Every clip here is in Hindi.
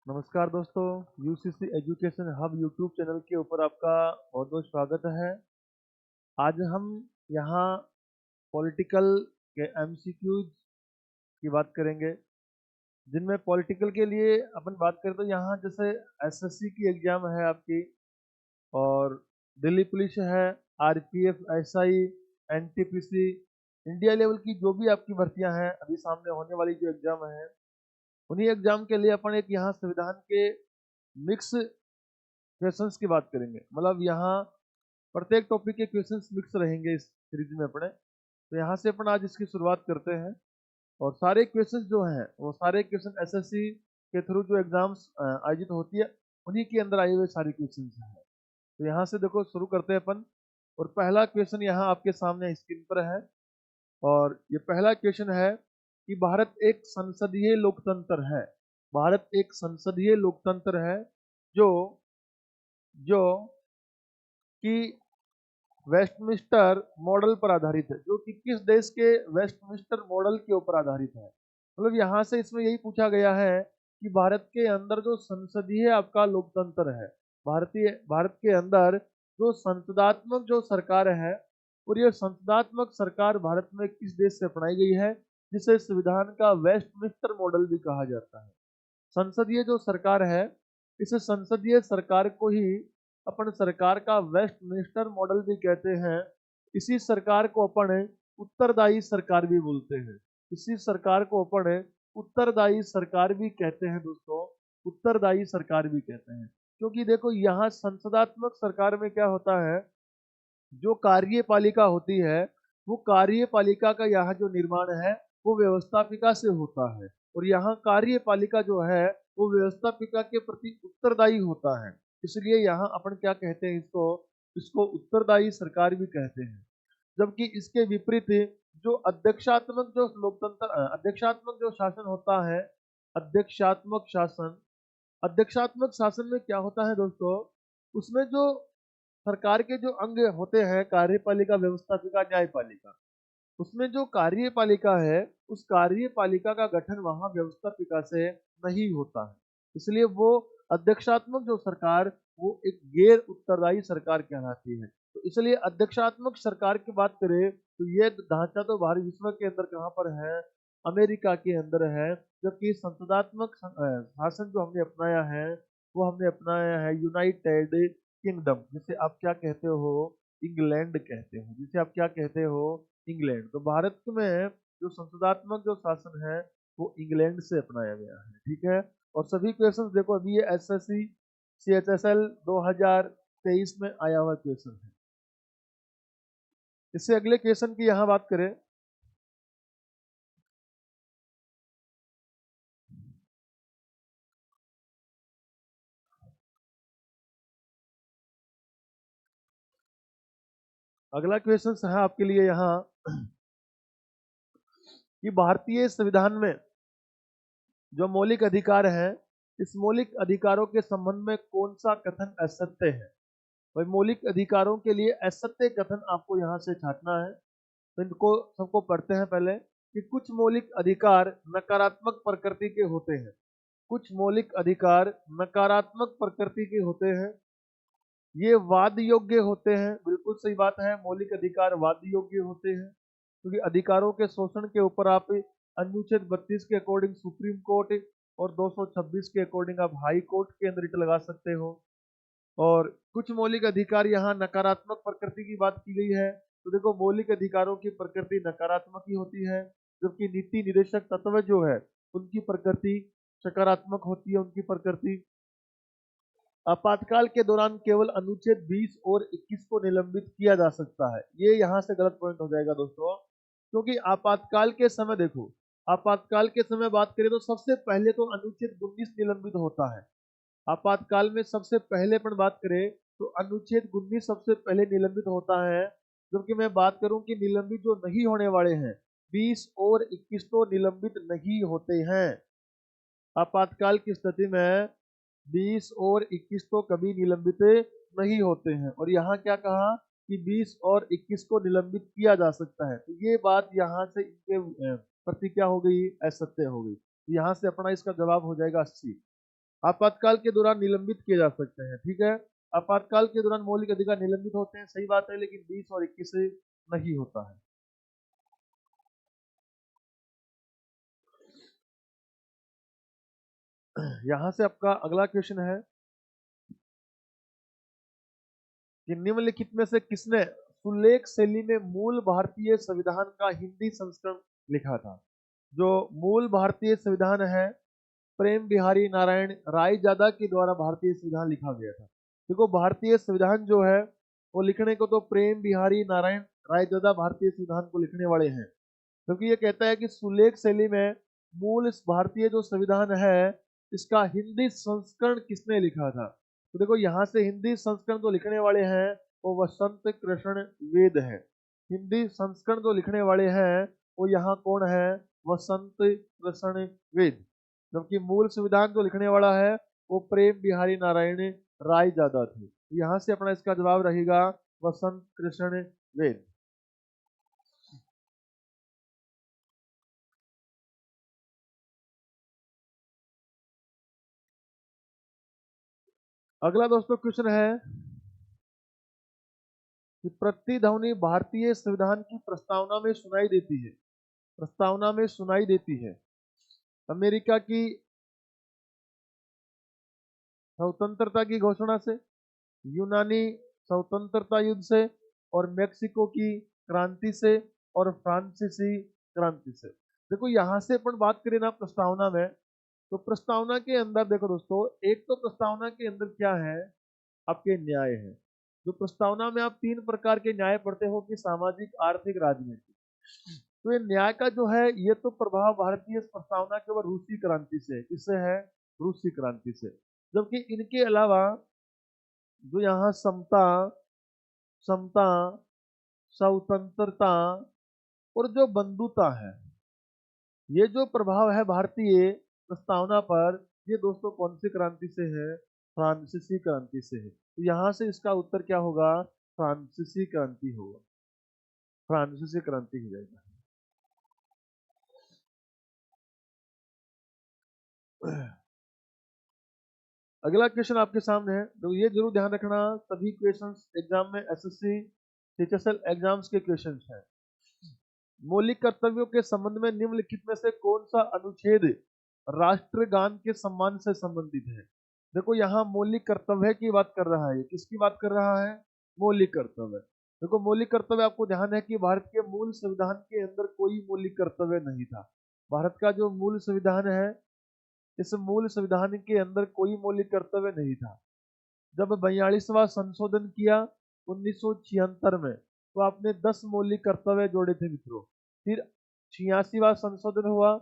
नमस्कार दोस्तों, UCC education hub YouTube channel के ऊपर आपका बहुत बहुत स्वागत है। आज हम यहाँ पॉलिटिकल के एमसीक्यूज की बात करेंगे, जिनमें पॉलिटिकल के लिए अपन बात करें तो यहाँ जैसे एसएससी की एग्जाम है आपकी, और दिल्ली पुलिस है, RPF, SI, NTPC, India level की जो भी आपकी भर्तियां हैं अभी सामने होने वाली जो एग्जाम है, उन्हीं एग्जाम के लिए अपन एक यहाँ संविधान के मिक्स क्वेश्चंस की बात करेंगे। मतलब यहाँ प्रत्येक टॉपिक के क्वेश्चंस मिक्स रहेंगे इस सीरीज में अपने। तो यहाँ से अपन आज इसकी शुरुआत करते हैं, और सारे क्वेश्चंस जो हैं वो सारे क्वेश्चन एसएससी के थ्रू जो एग्जाम्स आयोजित होती है उन्हीं के अंदर आए हुए सारे क्वेश्चंस हैं। तो यहाँ से देखो शुरू करते हैं अपन। और पहला क्वेश्चन यहाँ आपके सामने स्क्रीन पर है, और ये पहला क्वेश्चन है कि भारत एक संसदीय लोकतंत्र है। भारत एक संसदीय लोकतंत्र है जो जो कि वेस्टमिंस्टर मॉडल पर आधारित है। जो कि किस देश के वेस्टमिंस्टर मॉडल के ऊपर आधारित है। मतलब यहाँ से इसमें यही पूछा गया है कि भारत के अंदर जो संसदीय आपका लोकतंत्र है, भारत के अंदर जो संसदात्मक जो सरकार है, और ये संसदात्मक सरकार भारत में किस देश से अपनाई गई है, जिसे संविधान का वेस्टमिंस्टर मॉडल भी कहा जाता है। संसदीय जो सरकार है, इस संसदीय सरकार को ही अपन सरकार का वेस्टमिंस्टर मॉडल भी कहते हैं। इसी सरकार को अपन उत्तरदायी सरकार भी बोलते हैं। इसी सरकार को अपन उत्तरदायी सरकार भी कहते हैं दोस्तों। उत्तरदायी सरकार भी कहते हैं, क्योंकि देखो यहाँ संसदात्मक सरकार में क्या होता है, जो कार्यपालिका होती है, वो कार्यपालिका का यहाँ जो निर्माण है वो व्यवस्थापिका से होता है। और यहाँ कार्यपालिका जो है वो व्यवस्थापिका के प्रति उत्तरदायी होता है। इसलिए यहाँ अपन क्या कहते हैं, इसको इसको उत्तरदायी सरकार भी कहते हैं। जबकि इसके विपरीत जो अध्यक्षात्मक जो शासन होता है, अध्यक्षात्मक शासन अध्यक्षात्मक शासन में क्या होता है दोस्तों, उसमें जो सरकार के जो अंग होते हैं, कार्यपालिका, व्यवस्थापिका, न्यायपालिका, उसमें जो कार्यपालिका है उस कार्यपालिका का गठन वहां व्यवस्थापिका से नहीं होता है। इसलिए वो अध्यक्षात्मक जो सरकार, वो एक गैर उत्तरदायी सरकार कहलाती है। तो इसलिए अध्यक्षात्मक सरकार की बात करें तो ये ढांचा तो बाहरी विश्व के अंदर कहाँ पर है, अमेरिका के अंदर है। जबकि संसदात्मक शासन जो हमने अपनाया है, वो हमने अपनाया है यूनाइटेड किंगडम, जिसे आप क्या कहते हो, इंग्लैंड कहते हो, जिसे आप क्या कहते हो, इंग्लैंड। तो भारत में जो संसदात्मक जो शासन है वो इंग्लैंड से अपनाया गया है। ठीक है। और सभी क्वेश्चन देखो, अभी ये एसएससी सीएचएसएल 2023 में आया हुआ क्वेश्चन है। इससे अगले क्वेश्चन की यहाँ बात करें, अगला क्वेश्चन है आपके लिए यहाँ कि भारतीय संविधान में जो मौलिक अधिकार है, इस मौलिक अधिकारों के संबंध में कौन सा कथन असत्य है। भाई मौलिक अधिकारों के लिए असत्य कथन आपको यहाँ से छांटना है। तो इनको सबको पढ़ते हैं पहले कि कुछ मौलिक अधिकार नकारात्मक प्रकृति के होते हैं। कुछ मौलिक अधिकार नकारात्मक प्रकृति के होते हैं, ये वाद योग्य होते हैं। बिल्कुल सही बात है, मौलिक अधिकार वाद योग्य होते हैं, क्योंकि अधिकारों के शोषण के ऊपर आप अनुच्छेद 32 के अकॉर्डिंग सुप्रीम कोर्ट और 226 के अकॉर्डिंग आप हाई कोर्ट के अंदर रिट लगा सकते हो। और कुछ मौलिक अधिकार यहाँ नकारात्मक प्रकृति की बात की गई है। तो देखो मौलिक अधिकारों की प्रकृति नकारात्मक ही होती है, जबकि नीति निर्देशक तत्व जो है उनकी प्रकृति सकारात्मक होती है। उनकी प्रकृति आपातकाल के दौरान केवल अनुच्छेद 20 और 21 को निलंबित किया जा सकता है। ये यहाँ से गलत पॉइंट हो जाएगा दोस्तों, क्योंकि आपातकाल के समय देखो, आपातकाल के समय बात करें तो सबसे पहले तो अनुच्छेद 19 निलंबित होता है। आपातकाल में सबसे पहले अपन बात करें तो अनुच्छेद 19 सबसे पहले निलंबित होता है। जबकि मैं बात करूं कि निलंबित जो नहीं होने वाले हैं, 20 और 21 तो निलंबित नहीं होते हैं। आपातकाल की स्थिति में 20 और 21 तो कभी निलंबित नहीं होते हैं। और यहाँ क्या कहा कि 20 और 21 को निलंबित किया जा सकता है। तो ये बात यहाँ से इनके प्रति क्या हो गई, असत्य हो गई। तो यहाँ से अपना इसका जवाब हो जाएगा 80। आपातकाल के दौरान निलंबित किए जा सकते हैं, ठीक है। आपातकाल के दौरान मौलिक अधिकार निलंबित होते हैं, सही बात है, लेकिन 20 और 21 से नहीं होता है। यहां से आपका अगला क्वेश्चन है कि निम्नलिखित में से किसने सुलेख शैली में मूल भारतीय संविधान का हिंदी संस्करण लिखा था? जो मूल भारतीय संविधान है, प्रेम बिहारी नारायण रायजादा के द्वारा भारतीय संविधान लिखा गया था। देखो, भारतीय संविधान जो है वो लिखने को तो प्रेम बिहारी नारायण रायजादा भारतीय संविधान को लिखने वाले हैं, क्योंकि ये कहता है कि सुलेख शैली में मूल इस भारतीय जो संविधान है इसका हिंदी संस्करण किसने लिखा था। तो देखो, यहाँ से हिंदी संस्करण जो लिखने वाले हैं वो वसंत कृष्ण वेद है। हिंदी संस्करण जो लिखने वाले हैं वो यहाँ कौन है? वसंत कृष्ण वेद। जबकि मूल संविधान जो लिखने वाला है वो प्रेम बिहारी नारायण रायजादा थे। यहाँ से अपना इसका जवाब रहेगा वसंत कृष्ण वेद। अगला दोस्तों क्वेश्चन है कि प्रतिध्वनि भारतीय संविधान की प्रस्तावना में सुनाई देती है। प्रस्तावना में सुनाई देती है अमेरिका की स्वतंत्रता की घोषणा से, यूनानी स्वतंत्रता युद्ध से, और मेक्सिको की क्रांति से, और फ्रांसीसी क्रांति से। देखो, यहां से अपन बात करें ना प्रस्तावना में, तो प्रस्तावना के अंदर देखो दोस्तों, एक तो प्रस्तावना के अंदर क्या है, आपके न्याय है। जो प्रस्तावना में आप 3 प्रकार के न्याय पढ़ते हो कि सामाजिक, आर्थिक, राजनीतिक। तो ये न्याय का जो है ये तो प्रभाव भारतीय प्रस्तावना केवल रूसी क्रांति से, किससे है? रूसी क्रांति से। जबकि इनके अलावा जो यहाँ समता, समता, स्वतंत्रता और जो बंधुता है, ये जो प्रभाव है भारतीय प्रस्तावना पर, ये दोस्तों कौन सी क्रांति से है? फ्रांसीसी क्रांति से है। तो यहाँ से इसका उत्तर क्या होगा? फ्रांसीसी क्रांति होगा। फ्रांसीसी क्रांति हो जाएगा। अगला क्वेश्चन आपके सामने है, तो ये जरूर ध्यान रखना, सभी क्वेश्चंस एग्जाम में एसएससी टीचरसल एग्जाम्स के क्वेश्चंस हैं। मौलिक कर्तव्यों के संबंध में निम्नलिखित में से कौन सा अनुच्छेद राष्ट्रगान के सम्मान से संबंधित है? देखो, यहाँ मौलिक कर्तव्य की बात कर रहा है। किसकी बात कर रहा है? मौलिक कर्तव्य। देखो, मौलिक कर्तव्य, आपको ध्यान है कि भारत के मूल संविधान के अंदर कोई मौलिक कर्तव्य नहीं था। भारत का जो मूल संविधान है, इस मूल संविधान के अंदर कोई मौलिक कर्तव्य नहीं था। जब 42वां संशोधन किया 1976 में, तो आपने 10 मौलिक कर्तव्य जोड़े थे मित्रों। फिर 86वां संशोधन हुआ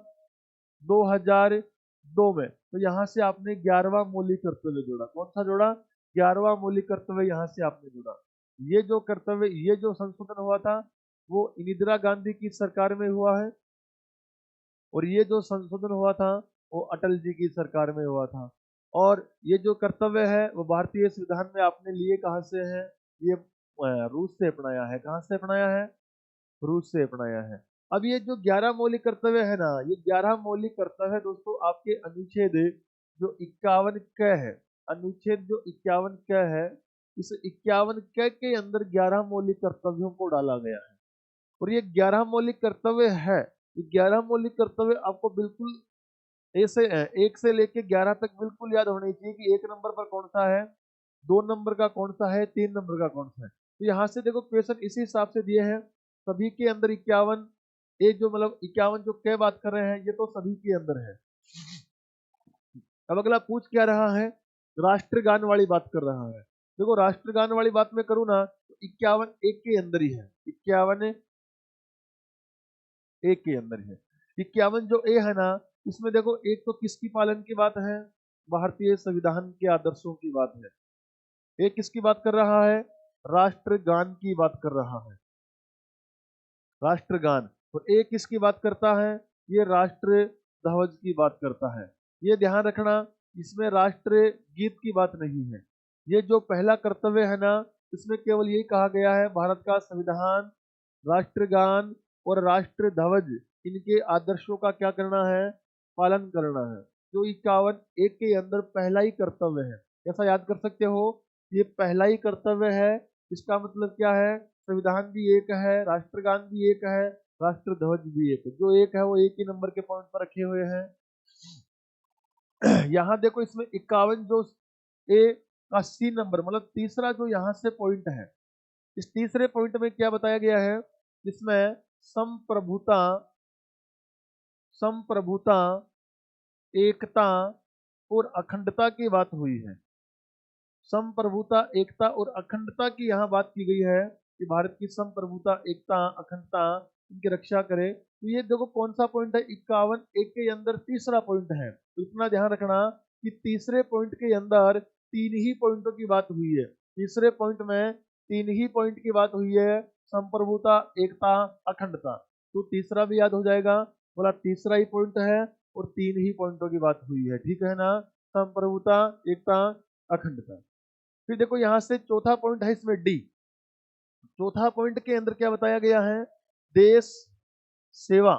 2002 में, तो यहाँ से आपने 11वां मौलिक कर्तव्य जोड़ा। कौन सा जोड़ा? 11वां मौलिक कर्तव्य यहाँ से आपने जोड़ा। ये जो कर्तव्य, ये जो संशोधन हुआ था वो इंदिरा गांधी की सरकार में हुआ है, और ये जो संशोधन हुआ था वो अटल जी की सरकार में हुआ था। और ये जो कर्तव्य है वो भारतीय संविधान में आपने लिए कहाँ से है? ये रूस से अपनाया है। कहाँ से अपनाया है? रूस से अपनाया है। अब ये जो 11 मौलिक कर्तव्य है ना, ये 11 मौलिक कर्तव्य दोस्तों आपके अनुच्छेद जो 51 क है, अनुच्छेद जो 51 क है, इस 51 क के अंदर 11 मौलिक कर्तव्यों को डाला गया है। और ये 11 मौलिक कर्तव्य है, ये 11 मौलिक कर्तव्य आपको बिल्कुल ऐसे 1 से लेके 11 तक बिल्कुल याद होनी चाहिए कि 1 नंबर पर कौन सा है, 2 नंबर का कौन सा है, 3 नंबर का कौन सा है। तो यहाँ से देखो क्वेश्चन इसी हिसाब से दिए हैं, सभी के अंदर 51, ये जो मतलब 51 जो क्या बात कर रहे हैं, ये तो सभी के अंदर है। अब अगला पूछ क्या रहा है? राष्ट्रगान वाली बात कर रहा है। देखो, राष्ट्रगान वाली बात में करूँ ना, तो 51 एक के अंदर ही है। 51 एक के अंदर है। 51 जो ए है ना, इसमें देखो, एक तो किसकी पालन की बात है? भारतीय संविधान के आदर्शों की बात है। एक किसकी बात कर रहा है? राष्ट्रगान की बात कर रहा है। राष्ट्रगान। तो एक किसकी बात करता है? ये राष्ट्र ध्वज की बात करता है। ये ध्यान रखना, इसमें राष्ट्र गीत की बात नहीं है। ये जो पहला कर्तव्य है ना, इसमें केवल यही कहा गया है भारत का संविधान, राष्ट्रगान और राष्ट्र ध्वज, इनके आदर्शों का क्या करना है? पालन करना है। जो 51 एक के अंदर पहला ही कर्तव्य है। कैसा याद कर सकते हो, ये पहला ही कर्तव्य है। इसका मतलब क्या है, संविधान भी एक है, राष्ट्रगान भी एक है, राष्ट्रध्वज भी एक है। जो एक है वो एक ही नंबर के पॉइंट पर रखे हुए हैं। यहाँ देखो इसमें 51 जो ए का सी नंबर मतलब तीसरा जो यहाँ से पॉइंट है, इस तीसरे पॉइंट में क्या बताया गया है, जिसमें संप्रभुता, संप्रभुता, एकता और अखंडता की बात हुई है। संप्रभुता, एकता और अखंडता की यहाँ बात की गई है कि भारत की संप्रभुता, एकता, अखंडता इनकी रक्षा करे। तो ये देखो कौन सा पॉइंट है, 51 एक के अंदर तीसरा पॉइंट है। तो इतना ध्यान रखना कि तीसरे पॉइंट के अंदर तीन ही पॉइंटों की बात हुई है। तीसरे पॉइंट में तीन ही पॉइंट की बात हुई है, संप्रभुता, एकता, अखंडता। तो तीसरा भी याद हो जाएगा, बोला तीसरा ही पॉइंट है और तीन ही पॉइंटों की बात हुई है, ठीक है ना, संप्रभुता, एकता, अखंडता। फिर देखो यहां से चौथा पॉइंट है इसमें डी। चौथा पॉइंट के अंदर क्या बताया गया है, देश सेवा।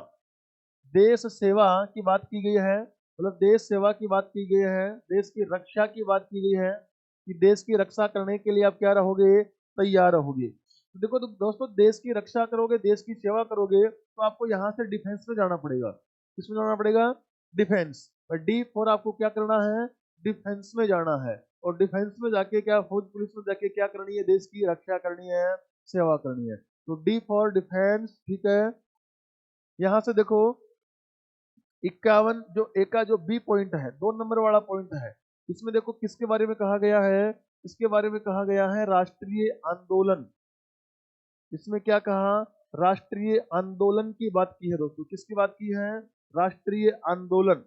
देश सेवा की बात की गई है, मतलब देश सेवा की बात की गई है, देश की रक्षा की बात की गई है कि देश की रक्षा करने के लिए आप क्या रहोगे, तैयार रहोगे। तो देखो तो दोस्तों, देश की रक्षा करोगे, देश की सेवा करोगे, तो आपको यहाँ से डिफेंस में जाना पड़ेगा। किसमें जाना पड़ेगा, डिफेंस। डी फॉर आपको क्या करना है, डिफेंस में जाना है। और डिफेंस में जाके क्या, फौज पुलिस में जाके क्या करनी है, देश की रक्षा करनी है, सेवा करनी है। तो डी फॉर डिफेंस, ठीक है। यहां से देखो 51 जो ए का जो बी पॉइंट है, 2 नंबर वाला पॉइंट है, इसमें देखो किसके बारे में कहा गया है, इसके बारे में कहा गया है राष्ट्रीय आंदोलन। इसमें क्या कहा, राष्ट्रीय आंदोलन की बात की है दोस्तों। किसकी बात की है, राष्ट्रीय आंदोलन।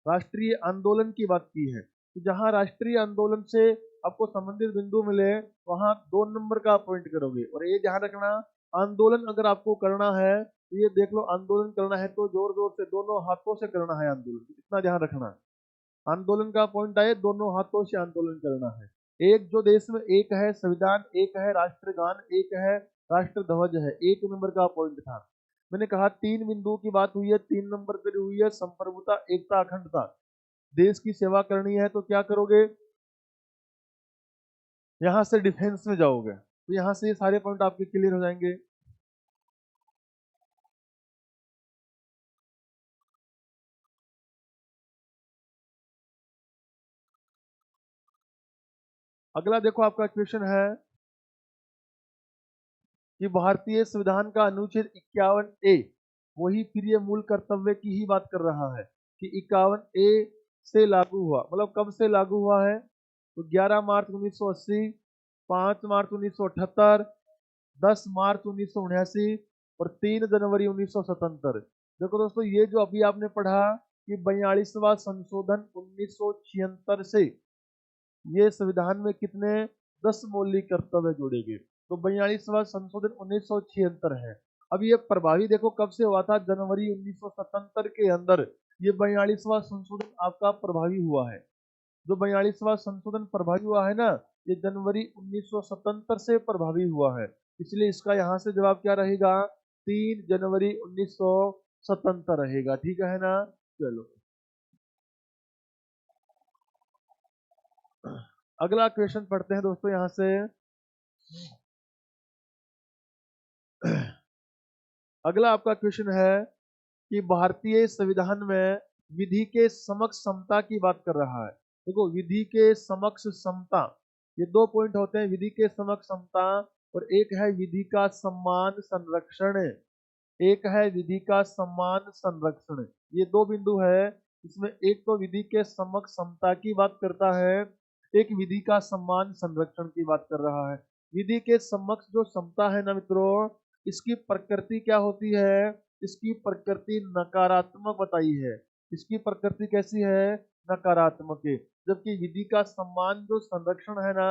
राष्ट्रीय आंदोलन की बात की है। तो जहां राष्ट्रीय आंदोलन से आपको संबंधित बिंदु मिले, वहां 2 नंबर का पॉइंट करोगे। और ये ध्यान रखना, आंदोलन अगर आपको करना है तो ये देख लो, आंदोलन करना है तो जोर जोर से दोनों हाथों से करना है आंदोलन, इतना ध्यान रखना। आंदोलन का पॉइंट आए, दोनों हाथों से आंदोलन करना है। एक जो देश में एक है, संविधान एक है, राष्ट्रगान एक है, राष्ट्रध्वज है, 1 नंबर का पॉइंट था। मैंने कहा 3 बिंदु की बात हुई है, 3 नंबर पर हुई है, संप्रभुता, एकता, अखंडता। देश की सेवा करनी है तो क्या करोगे, यहां से डिफेंस में जाओगे। तो यहां से ये सारे पॉइंट आपके क्लियर हो जाएंगे। अगला देखो आपका क्वेश्चन है कि भारतीय संविधान का अनुच्छेद 51A, वही फिर ये मूल कर्तव्य की ही बात कर रहा है कि 51A से लागू हुआ, मतलब कब से लागू हुआ है, तो 11 मार्च 1980, 5 मार्च 1978, 10 मार्च 1979 और 3 जनवरी 1977। देखो दोस्तों, ये जो अभी आपने पढ़ा कि 42वां संशोधन 1976 से ये संविधान में कितने 10 मौलिक कर्तव्य जोड़ेंगे। तो 42वां संशोधन 1976 है। अब ये प्रभावी देखो कब से हुआ था, जनवरी 1977 के अंदर ये 42वां संशोधन आपका प्रभावी हुआ है। जो 42वां संशोधन प्रभावी हुआ है ना, ये जनवरी 1977 से प्रभावी हुआ है। इसलिए इसका यहाँ से जवाब क्या रहेगा, 3 जनवरी 1977 रहेगा, ठीक है ना। चलो अगला क्वेश्चन पढ़ते हैं दोस्तों यहाँ से। अगला आपका क्वेश्चन है कि भारतीय संविधान में विधि के समक्ष समता की बात कर रहा है। देखो विधि के समक्ष समता, ये 2 पॉइंट होते हैं, विधि के समक्ष समता और एक है विधि का सम्मान संरक्षण। एक है विधि का सम्मान संरक्षण, ये 2 बिंदु है। इसमें एक तो विधि के समक्ष समता की बात करता है, एक विधि का सम्मान संरक्षण की बात कर रहा है। विधि के समक्ष जो समता है ना मित्रों, इसकी प्रकृति क्या होती है, इसकी प्रकृति नकारात्मक बताई है। इसकी प्रकृति कैसी है, नकारात्मक है। जबकि विधि का सम्मान जो संरक्षण है ना,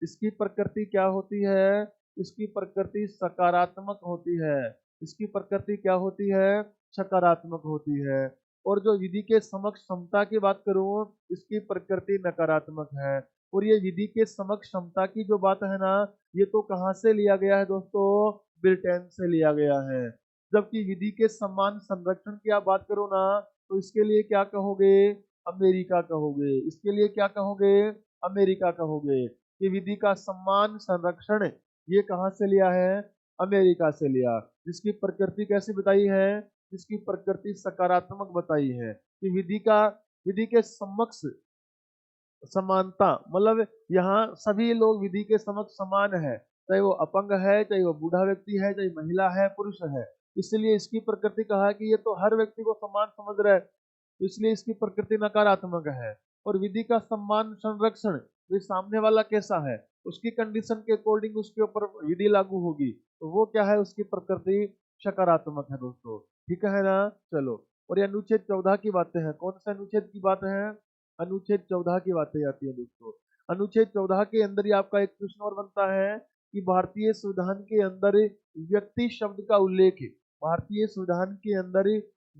इसकी प्रकृति क्या होती है, इसकी प्रकृति सकारात्मक होती है। इसकी प्रकृति क्या होती है, सकारात्मक होती है। और जो विधि के समक्ष समता की बात करूं, इसकी प्रकृति नकारात्मक है। और ये विधि के समक्ष समता की जो बात है ना, ये तो कहां से लिया गया है दोस्तों, ब्रिटेन से लिया गया है। जबकि विधि के सम्मान संरक्षण की आप बात करो ना, तो इसके लिए क्या कहोगे, अमेरिका कहोगे। इसके लिए क्या कहोगे? अमेरिका कहोगे। कि विधि का सम्मान संरक्षण ये कहाँ से लिया है? अमेरिका से लिया। जिसकी प्रकृति कैसी बताई है? जिसकी प्रकृति सकारात्मक बताई है। कि विधि के समक्ष समानता, मतलब यहाँ सभी लोग विधि के समक्ष समान है, चाहे वो अपंग है, चाहे वो बूढ़ा व्यक्ति है, चाहे महिला है, पुरुष है। इसलिए इसकी प्रकृति कहा है कि ये तो हर व्यक्ति को समान समझ रहा है, तो इसलिए इसकी प्रकृति नकारात्मक है। और विधि का सम्मान संरक्षण, तो सामने वाला कैसा है उसकी कंडीशन के अकॉर्डिंग उसके ऊपर विधि लागू होगी, तो वो क्या है? उसकी प्रकृति सकारात्मक है दोस्तों। ठीक है ना? चलो, और ये अनुच्छेद 14 की बातें हैं। कौन सा अनुच्छेद की बात है? अनुच्छेद 14 की बातें आती है दोस्तों। अनुच्छेद 14 के अंदर ही आपका एक प्रश्न और बनता है कि भारतीय संविधान के अंदर व्यक्ति शब्द का उल्लेख है। भारतीय संविधान के अंदर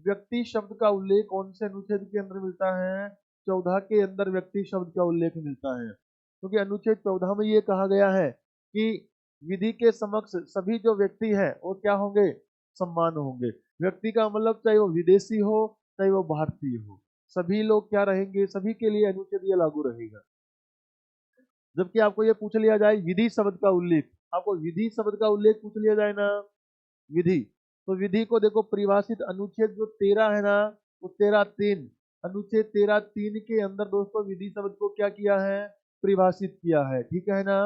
व्यक्ति शब्द का उल्लेख कौन से अनुच्छेद के अंदर मिलता है? 14 के अंदर व्यक्ति शब्द का उल्लेख मिलता है। क्योंकि अनुच्छेद 14 में ये कहा गया है कि विधि के समक्ष सभी जो व्यक्ति है वो क्या होंगे? सम्मान होंगे। व्यक्ति का मतलब चाहे वो विदेशी हो, चाहे वो भारतीय हो, सभी लोग क्या रहेंगे? सभी के लिए अनुच्छेद ये लागू रहेगा। जबकि आपको ये पूछ लिया जाए विधि शब्द का उल्लेख, आपको विधि शब्द का उल्लेख पूछ लिया जाए ना, विधि, तो विधि को देखो परिभाषित अनुच्छेद जो 13 है ना, वो 13(3), अनुच्छेद 13(3) के अंदर दोस्तों विधि शब्द को क्या किया है? परिभाषित किया है। ठीक है ना?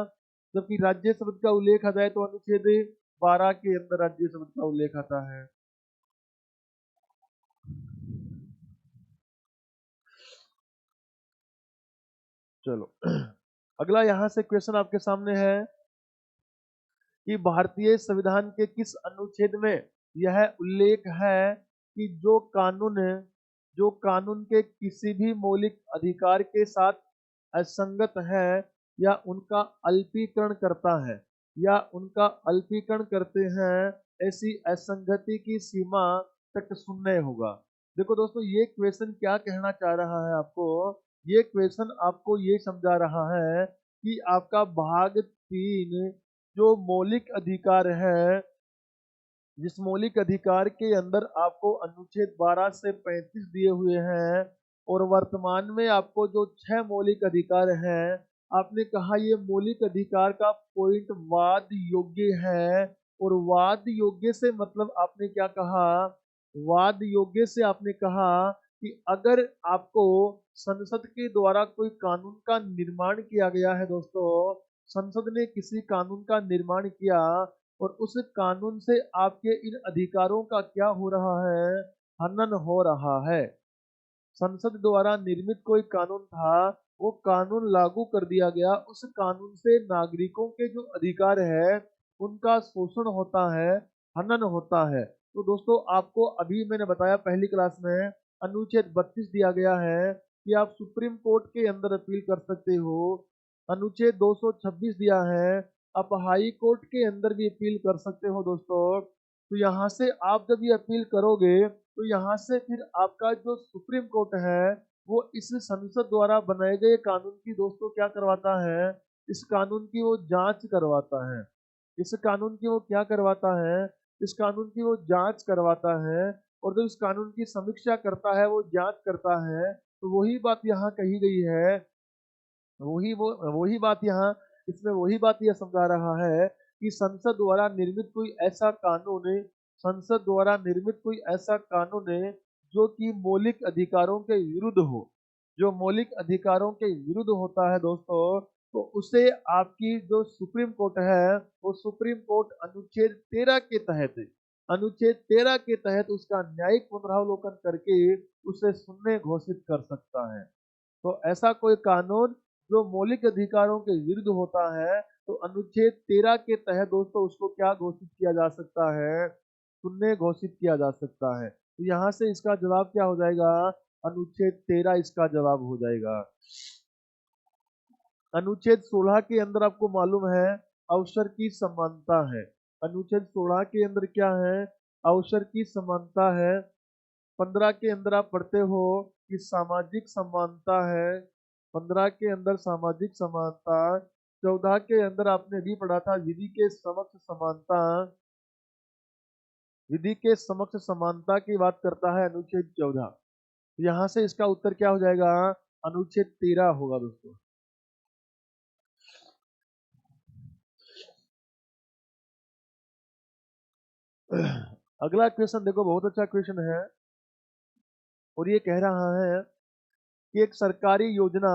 जबकि राज्य शब्द का उल्लेख आता है तो अनुच्छेद 12 के अंदर राज्य शब्द का उल्लेख आता है। चलो अगला यहाँ से क्वेश्चन आपके सामने है कि भारतीय संविधान के किस अनुच्छेद में यह उल्लेख है कि जो कानून के किसी भी मौलिक अधिकार के साथ असंगत है या उनका अल्पीकरण करता है या उनका अल्पीकरण करते हैं, ऐसी असंगति की सीमा तक शून्य होगा। देखो दोस्तों, ये क्वेश्चन क्या कहना चाह रहा है आपको? ये क्वेश्चन आपको ये समझा रहा है कि आपका भाग 3 जो मौलिक अधिकार है, जिस मौलिक अधिकार के अंदर आपको अनुच्छेद 12 से 35 दिए हुए हैं, और वर्तमान में आपको जो 6 मौलिक अधिकार हैं, आपने कहा ये मौलिक अधिकार का पॉइंट वाद योग्य है। और वाद योग्य से मतलब आपने क्या कहा? वाद योग्य से आपने कहा कि अगर आपको संसद के द्वारा कोई कानून का निर्माण किया गया है दोस्तों, संसद ने किसी कानून का निर्माण किया और उस कानून से आपके इन अधिकारों का क्या हो रहा है? हनन हो रहा है। संसद द्वारा निर्मित कोई कानून था, वो कानून लागू कर दिया गया, उस कानून से नागरिकों के जो अधिकार है उनका शोषण होता है, हनन होता है। तो दोस्तों, आपको अभी मैंने बताया पहली क्लास में अनुच्छेद 32 दिया गया है कि आप सुप्रीम कोर्ट के अंदर अपील कर सकते हो। अनुच्छेद 226 दिया है, आप हाई कोर्ट के अंदर भी अपील कर सकते हो दोस्तों। तो यहाँ से आप जब ये अपील करोगे तो यहाँ से फिर आपका जो सुप्रीम कोर्ट है वो इस संसद द्वारा बनाए गए कानून की दोस्तों क्या करवाता है? इस कानून की वो जांच करवाता है। इस कानून की वो क्या करवाता है? इस कानून की वो जांच करवाता है। और जो इस कानून की समीक्षा करता है, वो जांच करता है, तो वही बात यहाँ कही गई है। वही बात यहाँ, इसमें वही बात यह समझा रहा है कि संसद द्वारा निर्मित कोई ऐसा कानून है जो कि मौलिक अधिकारों के विरुद्ध हो। जो मौलिक अधिकारों के विरुद्ध होता है दोस्तों, तो उसे आपकी जो सुप्रीम कोर्ट है, वो सुप्रीम कोर्ट अनुच्छेद 13 के तहत उसका न्यायिक पुनरावलोकन करके उसे शून्य घोषित कर सकता है। तो ऐसा कोई कानून जो मौलिक अधिकारों के विरुद्ध होता है, तो अनुच्छेद 13 के तहत दोस्तों उसको क्या घोषित किया जा सकता है? शून्य घोषित किया जा सकता है। तो यहाँ से इसका जवाब क्या हो जाएगा? अनुच्छेद 13 इसका जवाब हो जाएगा। अनुच्छेद 16 के अंदर आपको मालूम है अवसर की समानता है। अनुच्छेद 16 के अंदर क्या है? अवसर की समानता है। 15 के अंदर आप पढ़ते हो कि सामाजिक समानता है। 15 के अंदर सामाजिक समानता। 14 के अंदर आपने भी पढ़ा था विधि के समक्ष समानता। विधि के समक्ष समानता की बात करता है अनुच्छेद 14। यहां से इसका उत्तर क्या हो जाएगा, अनुच्छेद 13 होगा दोस्तों। अगला क्वेश्चन देखो, बहुत अच्छा क्वेश्चन है और ये कह रहा है कि एक सरकारी योजना,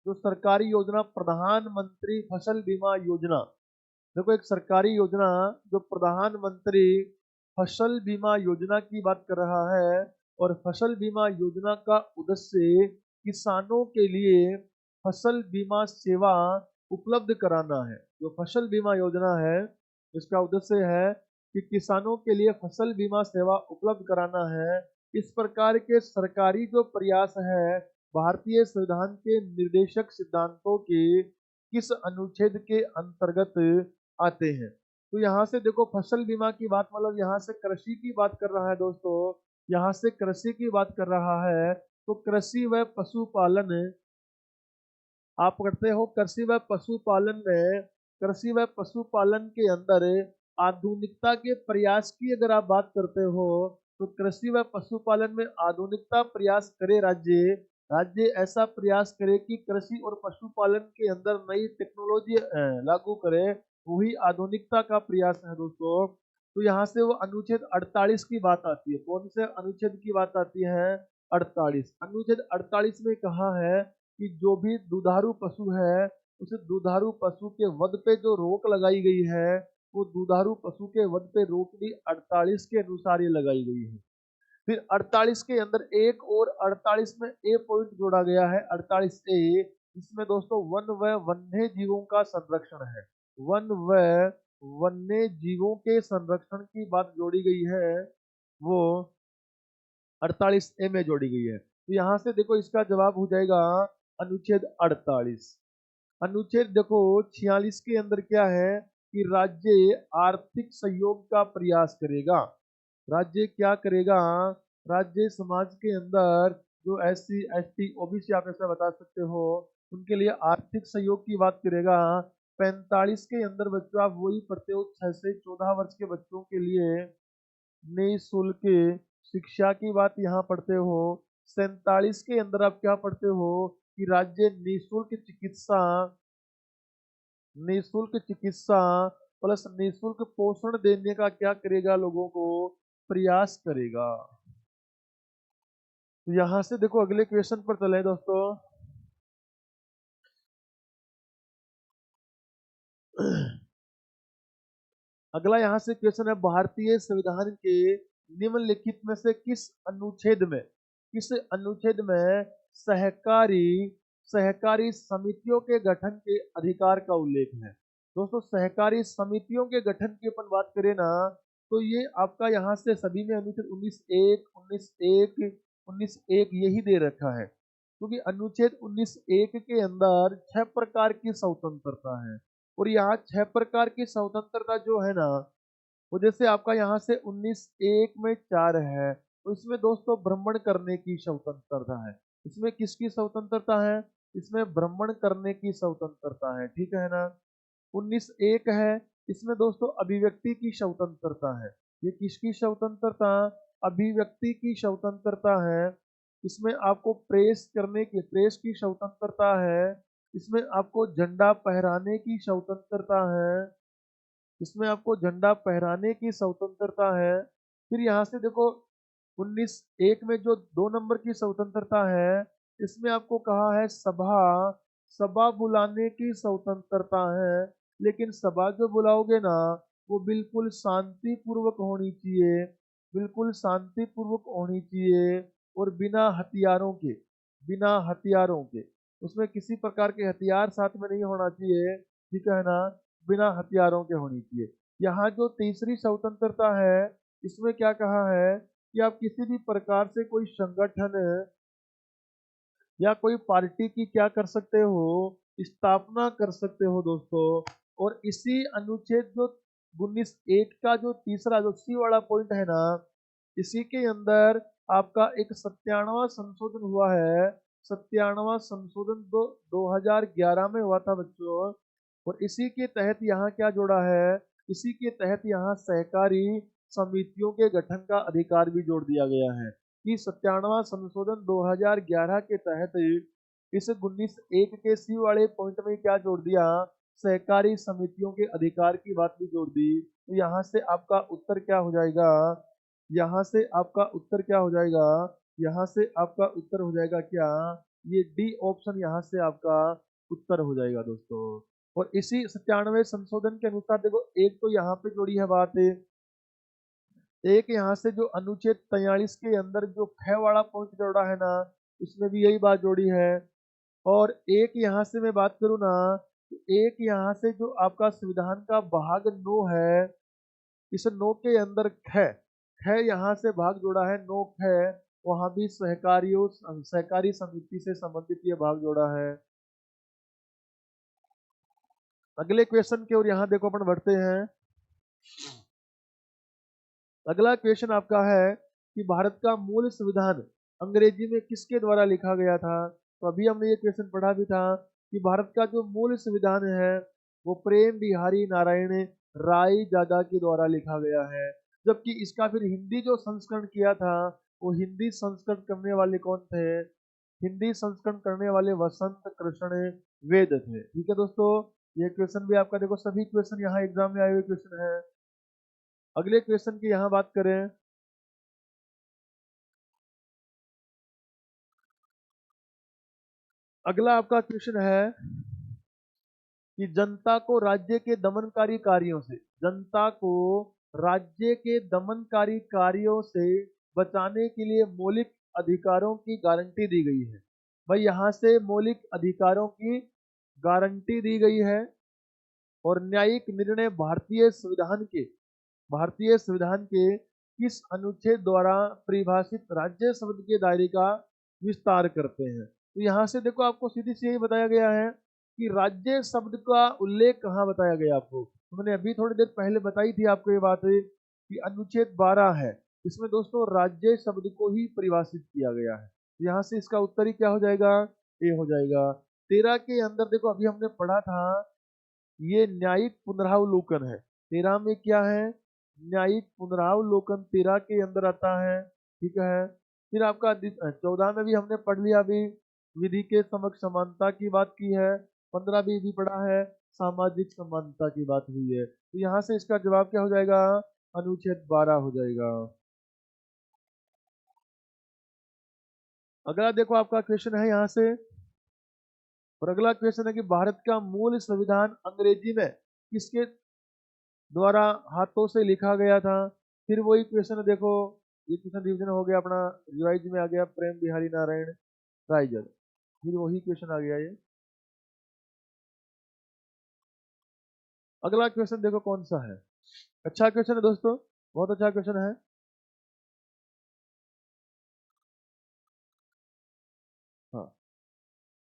जो सरकारी योजना प्रधानमंत्री फसल बीमा योजना, देखो एक सरकारी योजना जो प्रधानमंत्री फसल बीमा योजना की बात कर रहा है, और फसल बीमा योजना का उद्देश्य किसानों के लिए फसल बीमा सेवा उपलब्ध कराना है। जो फसल बीमा योजना है इसका उद्देश्य है कि किसानों के लिए फसल बीमा सेवा उपलब्ध कराना है। इस प्रकार के सरकारी जो प्रयास है भारतीय संविधान के निर्देशक सिद्धांतों के किस अनुच्छेद के अंतर्गत आते हैं। तो यहाँ से देखो फसल बीमा की बात, मतलब यहाँ से कृषि की बात कर रहा है दोस्तों, यहाँ से कृषि की बात कर रहा है। तो कृषि व पशुपालन आप करते हो, कृषि व पशुपालन में, कृषि व पशुपालन के अंदर आधुनिकता के प्रयास की अगर आप बात करते हो, तो कृषि व पशुपालन में आधुनिकता प्रयास करे राज्य, राज्य ऐसा प्रयास करे कि कृषि और पशुपालन के अंदर नई टेक्नोलॉजी लागू करे, वही आधुनिकता का प्रयास है दोस्तों। तो यहाँ से वो अनुच्छेद 48 की बात आती है। कौन से अनुच्छेद की बात आती है, 48। अनुच्छेद 48 में कहा है कि जो भी दुधारू पशु है उसे दुधारू पशु के वध पे जो रोक लगाई गई है, वो दुधारू पशु के वध पे रोक भी 48 के अनुसार ये लगाई गई है। फिर 48 के अंदर एक और 48 में ए पॉइंट जोड़ा गया है, 48 ए, इसमें दोस्तों वन व वन्य जीवों का संरक्षण है। वन व वन्य जीवों के संरक्षण की बात जोड़ी गई है, वो 48 ए में जोड़ी गई है। तो यहां से देखो इसका जवाब हो जाएगा अनुच्छेद 48। अनुच्छेद देखो 46 के अंदर क्या है कि राज्य आर्थिक सहयोग का प्रयास करेगा। राज्य क्या करेगा, राज्य समाज के अंदर जो SC ST OBC आप ऐसा बता सकते हो, उनके लिए आर्थिक सहयोग की बात करेगा। 45 के अंदर बच्चों आप वही पढ़ते हो, 6 से 14 वर्ष के बच्चों के लिए निःशुल्क शिक्षा की बात यहाँ पढ़ते हो। 47 के अंदर आप क्या पढ़ते हो कि राज्य निःशुल्क चिकित्सा प्लस निःशुल्क पोषण देने का क्या करेगा, लोगों को प्रयास करेगा। तो यहां से देखो अगले क्वेश्चन पर चले दोस्तों। अगला यहां से क्वेश्चन है, भारतीय संविधान के निम्नलिखित में से किस अनुच्छेद में सहकारी सहकारी समितियों के गठन के अधिकार का उल्लेख है। दोस्तों सहकारी समितियों के गठन की अपन बात करें ना, तो ये आपका यहाँ से सभी में अनुच्छेद 19(1), 19(1), 19(1) यही दे रखा है, क्योंकि अनुच्छेद 19(1) के अंदर 6 प्रकार की स्वतंत्रता है। और यहाँ 6 प्रकार की स्वतंत्रता जो है ना, वो जैसे आपका यहाँ से 19(1) में 4 है, तो इसमें दोस्तों भ्रमण करने की स्वतंत्रता है। इसमें किसकी स्वतंत्रता है, इसमें भ्रमण करने की स्वतंत्रता है, ठीक है ना। 19(1) है, इसमें दोस्तों अभिव्यक्ति की स्वतंत्रता है। ये किसकी स्वतंत्रता, अभिव्यक्ति की स्वतंत्रता है। इसमें आपको प्रेस की स्वतंत्रता है। इसमें आपको झंडा फहराने की स्वतंत्रता है। इसमें आपको झंडा फहराने की स्वतंत्रता है। फिर यहाँ से देखो 19(1) में जो 2 नंबर की स्वतंत्रता है, इसमें आपको कहा है सभा बुलाने की स्वतंत्रता है। लेकिन सभा जो बुलाओगे ना, वो बिल्कुल शांति पूर्वक होनी चाहिए, बिल्कुल शांति पूर्वक होनी चाहिए, और बिना हथियारों के, उसमें किसी प्रकार के हथियार साथ में नहीं होना चाहिए, ठीक है ना, बिना हथियारों के होनी चाहिए। यहाँ जो तीसरी स्वतंत्रता है, इसमें क्या कहा है कि आप किसी भी प्रकार से कोई संगठन या कोई पार्टी की क्या कर सकते हो, स्थापना कर सकते हो दोस्तों। और इसी अनुच्छेद जो 19(1) का जो तीसरा जो सी वाला पॉइंट है ना, इसी के अंदर आपका एक 97वां संशोधन हुआ है। 97वां संशोधन 2011 में हुआ था बच्चों। और इसी के तहत यहाँ क्या जोड़ा है, इसी के तहत यहाँ सहकारी समितियों के गठन का अधिकार भी जोड़ दिया गया है। कि 97वां संशोधन 2011 के तहत इस 19(1) के सी वाले पॉइंट में क्या जोड़ दिया, सहकारी समितियों के अधिकार की बात भी जोड़ दी। तो यहाँ से आपका उत्तर क्या हो जाएगा, यहाँ से आपका उत्तर क्या हो जाएगा, यहाँ से आपका उत्तर हो जाएगा क्या, ये डी ऑप्शन यहाँ से आपका उत्तर हो जाएगा दोस्तों। और इसी 97वें संशोधन के अनुसार देखो, एक तो यहाँ पे जोड़ी है बात, एक यहाँ से जो अनुच्छेद 43 के अंदर जो ख वाला पॉइंट जोड़ा है ना, उसमें भी यही बात जोड़ी है। और एक यहाँ से मैं बात करूँ ना, तो एक यहाँ से जो आपका संविधान का भाग 9 है, इस 9 के अंदर ख यहाँ से भाग जोड़ा है, 9 ख, वहां भी सहकारी समिति से संबंधित ये भाग जोड़ा है। अगले क्वेश्चन की ओर यहाँ देखो अपन बढ़ते हैं। अगला क्वेश्चन आपका है कि भारत का मूल संविधान अंग्रेजी में किसके द्वारा लिखा गया था। तो अभी हमने ये क्वेश्चन पढ़ा भी था कि भारत का जो मूल संविधान है वो प्रेम बिहारी नारायण रायजादा के द्वारा लिखा गया है, जबकि इसका फिर हिंदी जो संस्करण किया था, वो हिंदी संस्करण करने वाले कौन थे, हिंदी संस्करण करने वाले वसंत कृष्ण वेद थे। ठीक है दोस्तों, ये क्वेश्चन भी आपका देखो, सभी क्वेश्चन यहाँ एग्जाम में आए हुए क्वेश्चन है। अगले क्वेश्चन की यहाँ बात करें, अगला आपका क्वेश्चन है कि जनता को राज्य के दमनकारी कार्यों से, जनता को राज्य के दमनकारी कार्यों से बचाने के लिए मौलिक अधिकारों की गारंटी दी गई है। भाई यहाँ से मौलिक अधिकारों की गारंटी दी गई है। और न्यायिक निर्णय भारतीय संविधान के किस अनुच्छेद द्वारा परिभाषित राज्य शब्द के दायरे का विस्तार करते हैं। तो यहाँ से देखो, आपको सीधी सी यही बताया गया है कि राज्य शब्द का उल्लेख कहाँ बताया गया आपको। तो मैंने अभी थोड़ी देर पहले बताई थी आपको ये बात कि अनुच्छेद 12 है, इसमें दोस्तों राज्य शब्द को ही परिभाषित किया गया है। तो यहाँ से इसका उत्तर ही क्या हो जाएगा, ए हो जाएगा। 13 के अंदर देखो, अभी हमने पढ़ा था ये न्यायिक पुनरावलोकन है। 13 में क्या है, न्यायिक पुनरावलोकन 13 के अंदर आता है। ठीक है, फिर आपका 14 में भी हमने पढ़ लिया, अभी विधि के समक्ष समानता की बात की है। 15 भी पढ़ा है, सामाजिक समानता की बात हुई है। तो यहाँ से इसका जवाब क्या हो जाएगा, अनुच्छेद 12 हो जाएगा। अगला देखो आपका क्वेश्चन है यहाँ से, और अगला क्वेश्चन है कि भारत का मूल संविधान अंग्रेजी में किसके द्वारा हाथों से लिखा गया था। फिर वही क्वेश्चन है देखो, ये क्वेश्चन रिवीजन हो गया अपना, रिवाइज में आ गया प्रेम बिहारी नारायण रायचंद, फिर वही क्वेश्चन आ गया ये। अगला क्वेश्चन देखो कौन सा है, अच्छा क्वेश्चन है दोस्तों, बहुत अच्छा क्वेश्चन है। हाँ,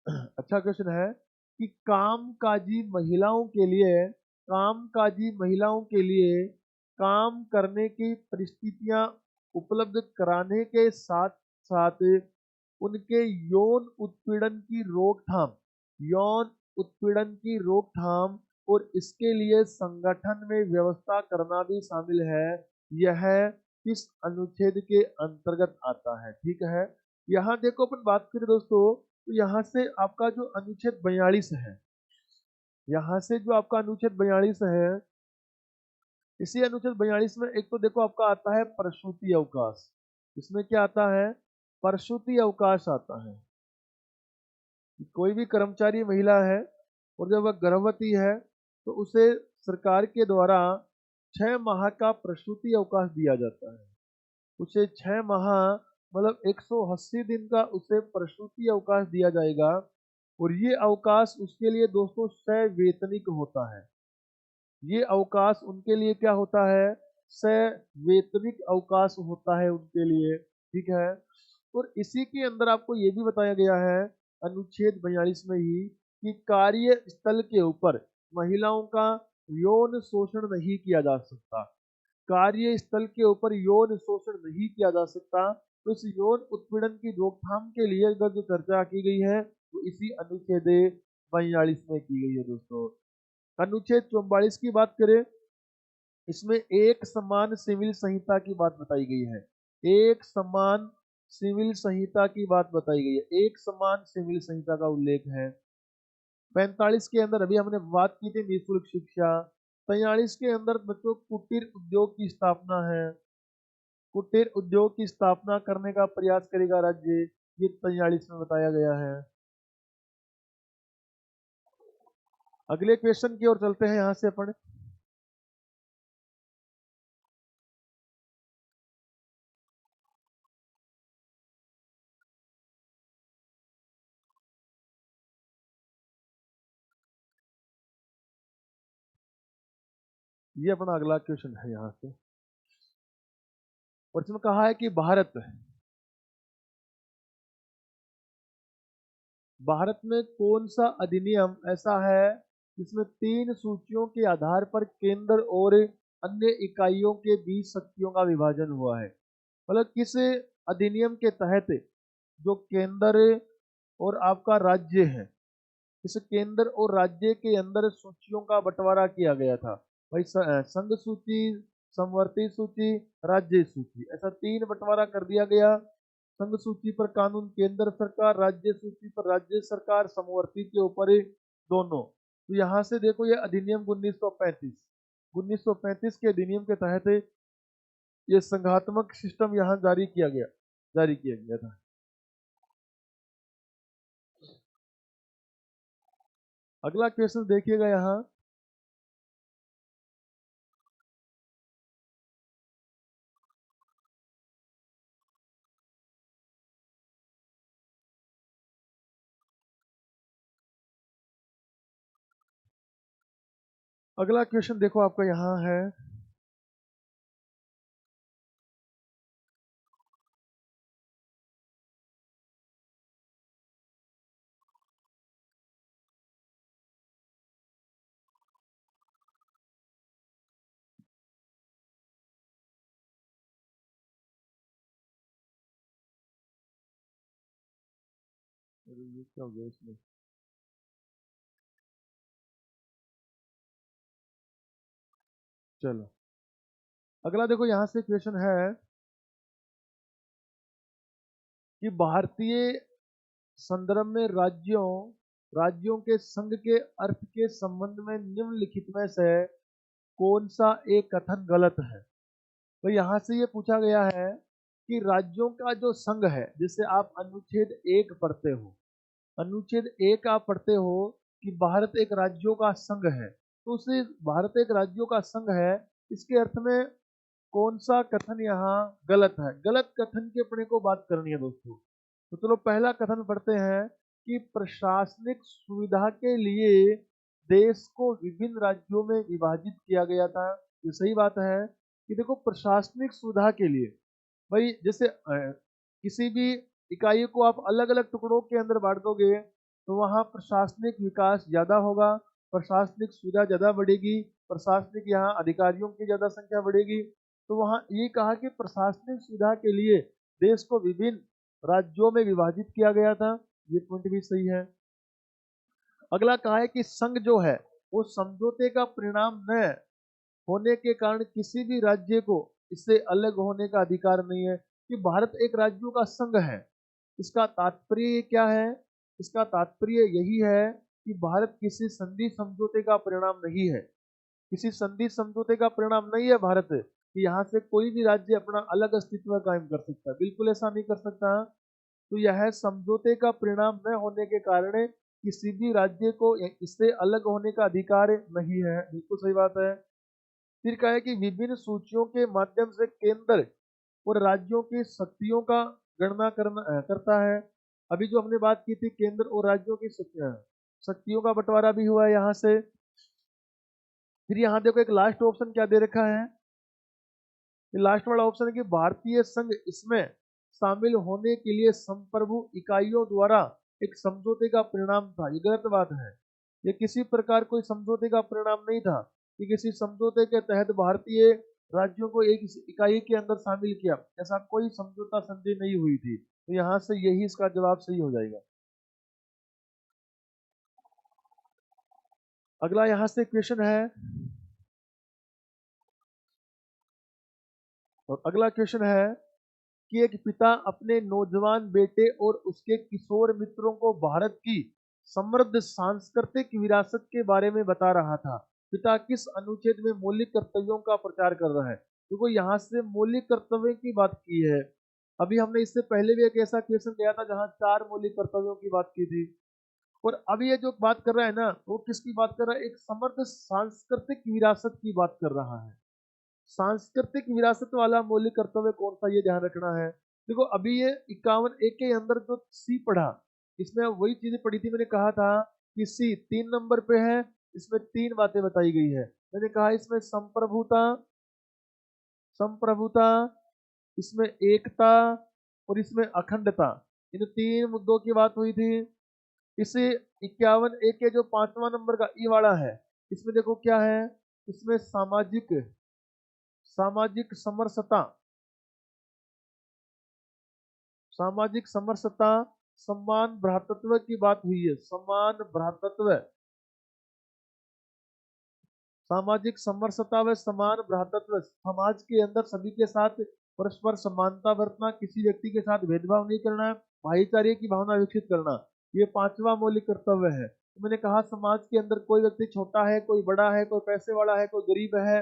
अच्छा क्वेश्चन है कि कामकाजी महिलाओं के लिए काम करने की परिस्थितियां उपलब्ध कराने के साथ साथ उनके यौन उत्पीड़न की रोकथाम और इसके लिए संगठन में व्यवस्था करना भी शामिल है। यह किस अनुच्छेद के अंतर्गत आता है। ठीक है, यहाँ देखो अपन बात करें दोस्तों, तो यहाँ से आपका जो अनुच्छेद 42 है, यहाँ से जो आपका अनुच्छेद 42 है, इसी अनुच्छेद 42 में एक तो देखो आपका आता है प्रसूति अवकाश। इसमें क्या आता है, प्रसूति अवकाश आता है। कोई भी कर्मचारी महिला है और जब वह गर्भवती है तो उसे सरकार के द्वारा 6 माह का प्रसूति अवकाश दिया जाता है। उसे 6 माह मतलब 180 दिन का उसे प्रसूति अवकाश दिया जाएगा। और ये अवकाश उसके लिए दोस्तों सवैतनिक होता है। ये अवकाश उनके लिए क्या होता है, सवैतनिक अवकाश होता है उनके लिए। ठीक है, और इसी के अंदर आपको ये भी बताया गया है अनुच्छेद 42 में ही कि कार्यस्थल के ऊपर महिलाओं का यौन शोषण नहीं किया जा सकता। कार्यस्थल के ऊपर यौन शोषण नहीं किया जा सकता। तो इस यौन उत्पीड़न की रोकथाम के लिए अगर जो चर्चा की गई है वो इसी अनुच्छेद 42 में की गई है दोस्तों। अनुच्छेद 44 की बात करें, इसमें एक समान सिविल संहिता की बात बताई गई है। एक समान सिविल संहिता की बात बताई गई है, एक समान सिविल संहिता का उल्लेख है। 45 के अंदर अभी हमने बात की थी निःशुल्क शिक्षा। 43 के अंदर बच्चों कुटीर उद्योग की स्थापना है, कुटीर उद्योग की स्थापना करने का प्रयास करेगा राज्य, ये 43 में बताया गया है। अगले क्वेश्चन की ओर चलते हैं यहां से अपन। ये अपना अगला क्वेश्चन है यहां से, और इसमें कहा है कि भारत में कौन सा अधिनियम ऐसा है जिसमें 3 सूचियों के आधार पर केंद्र और अन्य इकाइयों के बीच शक्तियों का विभाजन हुआ है। मतलब किस अधिनियम के तहत जो केंद्र और आपका राज्य है, इस केंद्र और राज्य के अंदर सूचियों का बंटवारा किया गया था। भाई संघ सूची, समवर्ती सूची, राज्य सूची, ऐसा 3 बंटवारा कर दिया गया। संघ सूची पर कानून केंद्र सरकार, राज्य सूची पर राज्य सरकार, समवर्ती के ऊपर दोनों। तो यहाँ से देखो ये अधिनियम 1935 के अधिनियम के तहत ये संघात्मक सिस्टम यहाँ जारी किया गया था। अगला क्वेश्चन देखिएगा यहाँ, अगला क्वेश्चन देखो आपका यहाँ है, ये क्या हो गया इसमें, चलो अगला देखो यहाँ से क्वेश्चन है कि भारतीय संदर्भ में राज्यों के संघ के अर्थ के संबंध में निम्नलिखित में से कौन सा एक कथन गलत है। तो यहाँ से ये पूछा गया है कि राज्यों का जो संघ है, जिसे आप अनुच्छेद 1 पढ़ते हो, अनुच्छेद 1 आप पढ़ते हो कि भारत एक राज्यों का संघ है, तो उसे भारत एक राज्यों का संघ है, इसके अर्थ में कौन सा कथन यहाँ गलत है। गलत कथन की अपने को बात करनी है दोस्तों। तो चलो पहला कथन पढ़ते हैं कि प्रशासनिक सुविधा के लिए देश को विभिन्न राज्यों में विभाजित किया गया था। ये सही बात है कि देखो प्रशासनिक सुविधा के लिए, भाई जैसे किसी भी इकाई को आप अलग अलग टुकड़ों के अंदर बांट दोगे तो वहाँ प्रशासनिक विकास ज्यादा होगा, प्रशासनिक सुविधा ज्यादा बढ़ेगी, प्रशासनिक यहाँ अधिकारियों की ज्यादा संख्या बढ़ेगी। तो वहाँ ये कहा कि प्रशासनिक सुविधा के लिए देश को विभिन्न राज्यों में विभाजित किया गया था, ये पॉइंट भी सही है। अगला कहा है कि संघ जो है वो समझौते का परिणाम न होने के कारण किसी भी राज्य को इससे अलग होने का अधिकार नहीं है। कि भारत एक राज्यों का संघ है, इसका तात्पर्य क्या है, इसका तात्पर्य यही है कि भारत किसी संधि समझौते का परिणाम नहीं है, किसी संधि समझौते का परिणाम नहीं है भारत, कि यहाँ से कोई भी राज्य अपना अलग अस्तित्व कायम कर सकता है, बिल्कुल ऐसा नहीं कर सकता। तो यह समझौते का परिणाम न होने के कारण किसी भी राज्य को इससे अलग होने का अधिकार नहीं है, बिल्कुल सही बात है। फिर कहा है कि विभिन्न सूचियों के माध्यम से केंद्र और राज्यों की शक्तियों का गणना करता है। अभी जो हमने बात की थी केंद्र और राज्यों की शक्तियों का बंटवारा भी हुआ है यहाँ से। फिर यहाँ देखो एक लास्ट ऑप्शन क्या दे रखा है, ये लास्ट वाला ऑप्शन है कि भारतीय संघ इसमें शामिल होने के लिए संप्रभु इकाइयों द्वारा एक समझौते का परिणाम था। ये गलत बात है, ये किसी प्रकार कोई समझौते का परिणाम नहीं था कि किसी समझौते के तहत भारतीय राज्यों को एक इकाई के अंदर शामिल किया, ऐसा कोई समझौता संधि नहीं हुई थी। तो यहाँ से यही इसका जवाब सही हो जाएगा। अगला यहाँ से क्वेश्चन है, और अगला क्वेश्चन है कि एक पिता अपने नौजवान बेटे और उसके किशोर मित्रों को भारत की समृद्ध सांस्कृतिक विरासत के बारे में बता रहा था। पिता किस अनुच्छेद में मौलिक कर्तव्यों का प्रचार कर रहा है? देखो यहाँ से मौलिक कर्तव्य की बात की है। अभी हमने इससे पहले भी एक ऐसा क्वेश्चन दिया था जहाँ 4 मौलिक कर्तव्यों की बात की थी। और अभी ये जो बात कर रहा है ना, वो किसकी बात कर रहा है? एक समृद्ध सांस्कृतिक विरासत की बात कर रहा है। सांस्कृतिक विरासत वाला मौलिक कर्तव्य कौन सा, ये ध्यान रखना है। देखो अभी ये 51 एक के अंदर जो सी पढ़ा, इसमें वही चीजें पढ़ी थी। मैंने कहा था कि सी 3 नंबर पे है, इसमें 3 बातें बताई गई है। मैंने कहा इसमें संप्रभुता, संप्रभुता, इसमें एकता और इसमें अखंडता, इन 3 मुद्दों की बात हुई थी। इसे 51 एक के जो 5वां नंबर का ई वाला है, इसमें देखो क्या है, इसमें सामाजिक, सामाजिक समरसता, सामाजिक समरसता, समान भ्रातृत्व की बात हुई है। समान भ्रातृत्व, सामाजिक समरसता व समान भ्रातृत्व, समाज के अंदर सभी के साथ परस्पर समानता बरतना, किसी व्यक्ति के साथ भेदभाव नहीं करना, भाईचारे की भावना विकसित करना, ये 5वां मौलिक कर्तव्य है। तो मैंने कहा समाज के अंदर कोई व्यक्ति छोटा है, कोई बड़ा है, कोई पैसे वाला है, कोई गरीब है,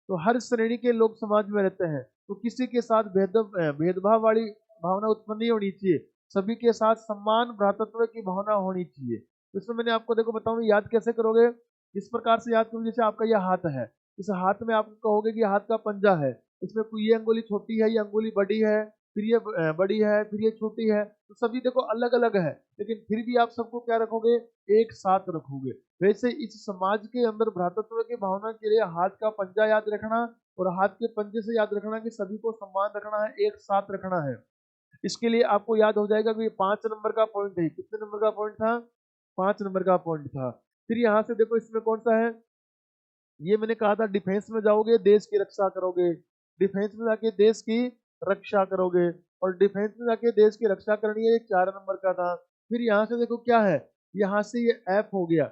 तो हर श्रेणी के लोग समाज में रहते हैं, तो किसी के साथ भेदभाव वाली भावना उत्पन्न नहीं होनी चाहिए। सभी के साथ सम्मान भ्रातृत्व की भावना होनी चाहिए। तो इसमें मैंने आपको देखो बताऊं याद कैसे करोगे। इस प्रकार से याद करो, जैसे आपका यह हाथ है, इस हाथ में आप कहोगे कि हाथ का पंजा है, इसमें कोई ये अंगुली छोटी है, ये अंगुली बड़ी है, फिर ये बड़ी है, फिर ये छोटी है, तो सभी देखो अलग अलग है, लेकिन फिर भी आप सबको क्या रखोगे, एक साथ रखोगे। वैसे इस समाज के अंदर भ्रातृत्व की भावना के लिए हाथ का पंजा याद रखना और हाथ के पंजे से याद रखना कि सभी को सम्मान रखना है, एक साथ रखना है। इसके लिए आपको याद हो जाएगा कि 5 नंबर का पॉइंट है। कितने नंबर का पॉइंट था? 5 नंबर का पॉइंट था। फिर यहाँ से देखो इसमें कौन सा है, ये मैंने कहा था डिफेंस में जाओगे देश की रक्षा करोगे, डिफेंस में जाके देश की रक्षा करोगे, और डिफेंस में जाके देश की रक्षा करनी है, ये 4 नंबर का था। फिर यहाँ से देखो क्या है, यहाँ से ये ऐप हो गया,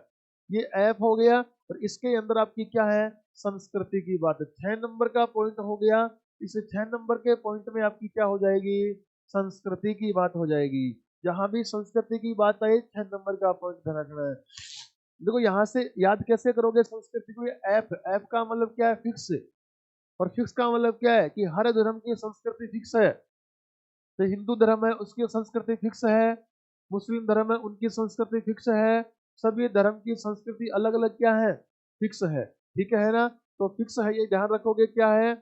ये ऐप हो गया, और इसके अंदर आपकी क्या है, संस्कृति की बात है। 6 नंबर का पॉइंट हो गया। इस 6 नंबर के पॉइंट में आपकी क्या हो जाएगी, संस्कृति की बात हो जाएगी। जहां भी संस्कृति की बात आई 6 नंबर का पॉइंट ध्यान रखना है। देखो यहाँ से याद कैसे करोगे संस्कृति को, ऐप, ऐप का मतलब क्या है, फिक्स, और फिक्स का मतलब क्या है कि हर धर्म की संस्कृति फिक्स है। तो हिंदू धर्म है उसकी संस्कृति फिक्स है, मुस्लिम धर्म है उनकी संस्कृति फिक्स है, सभी धर्म की संस्कृति अलग अलग क्या है, फिक्स है। ठीक है ना, तो फिक्स है, ये ध्यान रखोगे क्या है,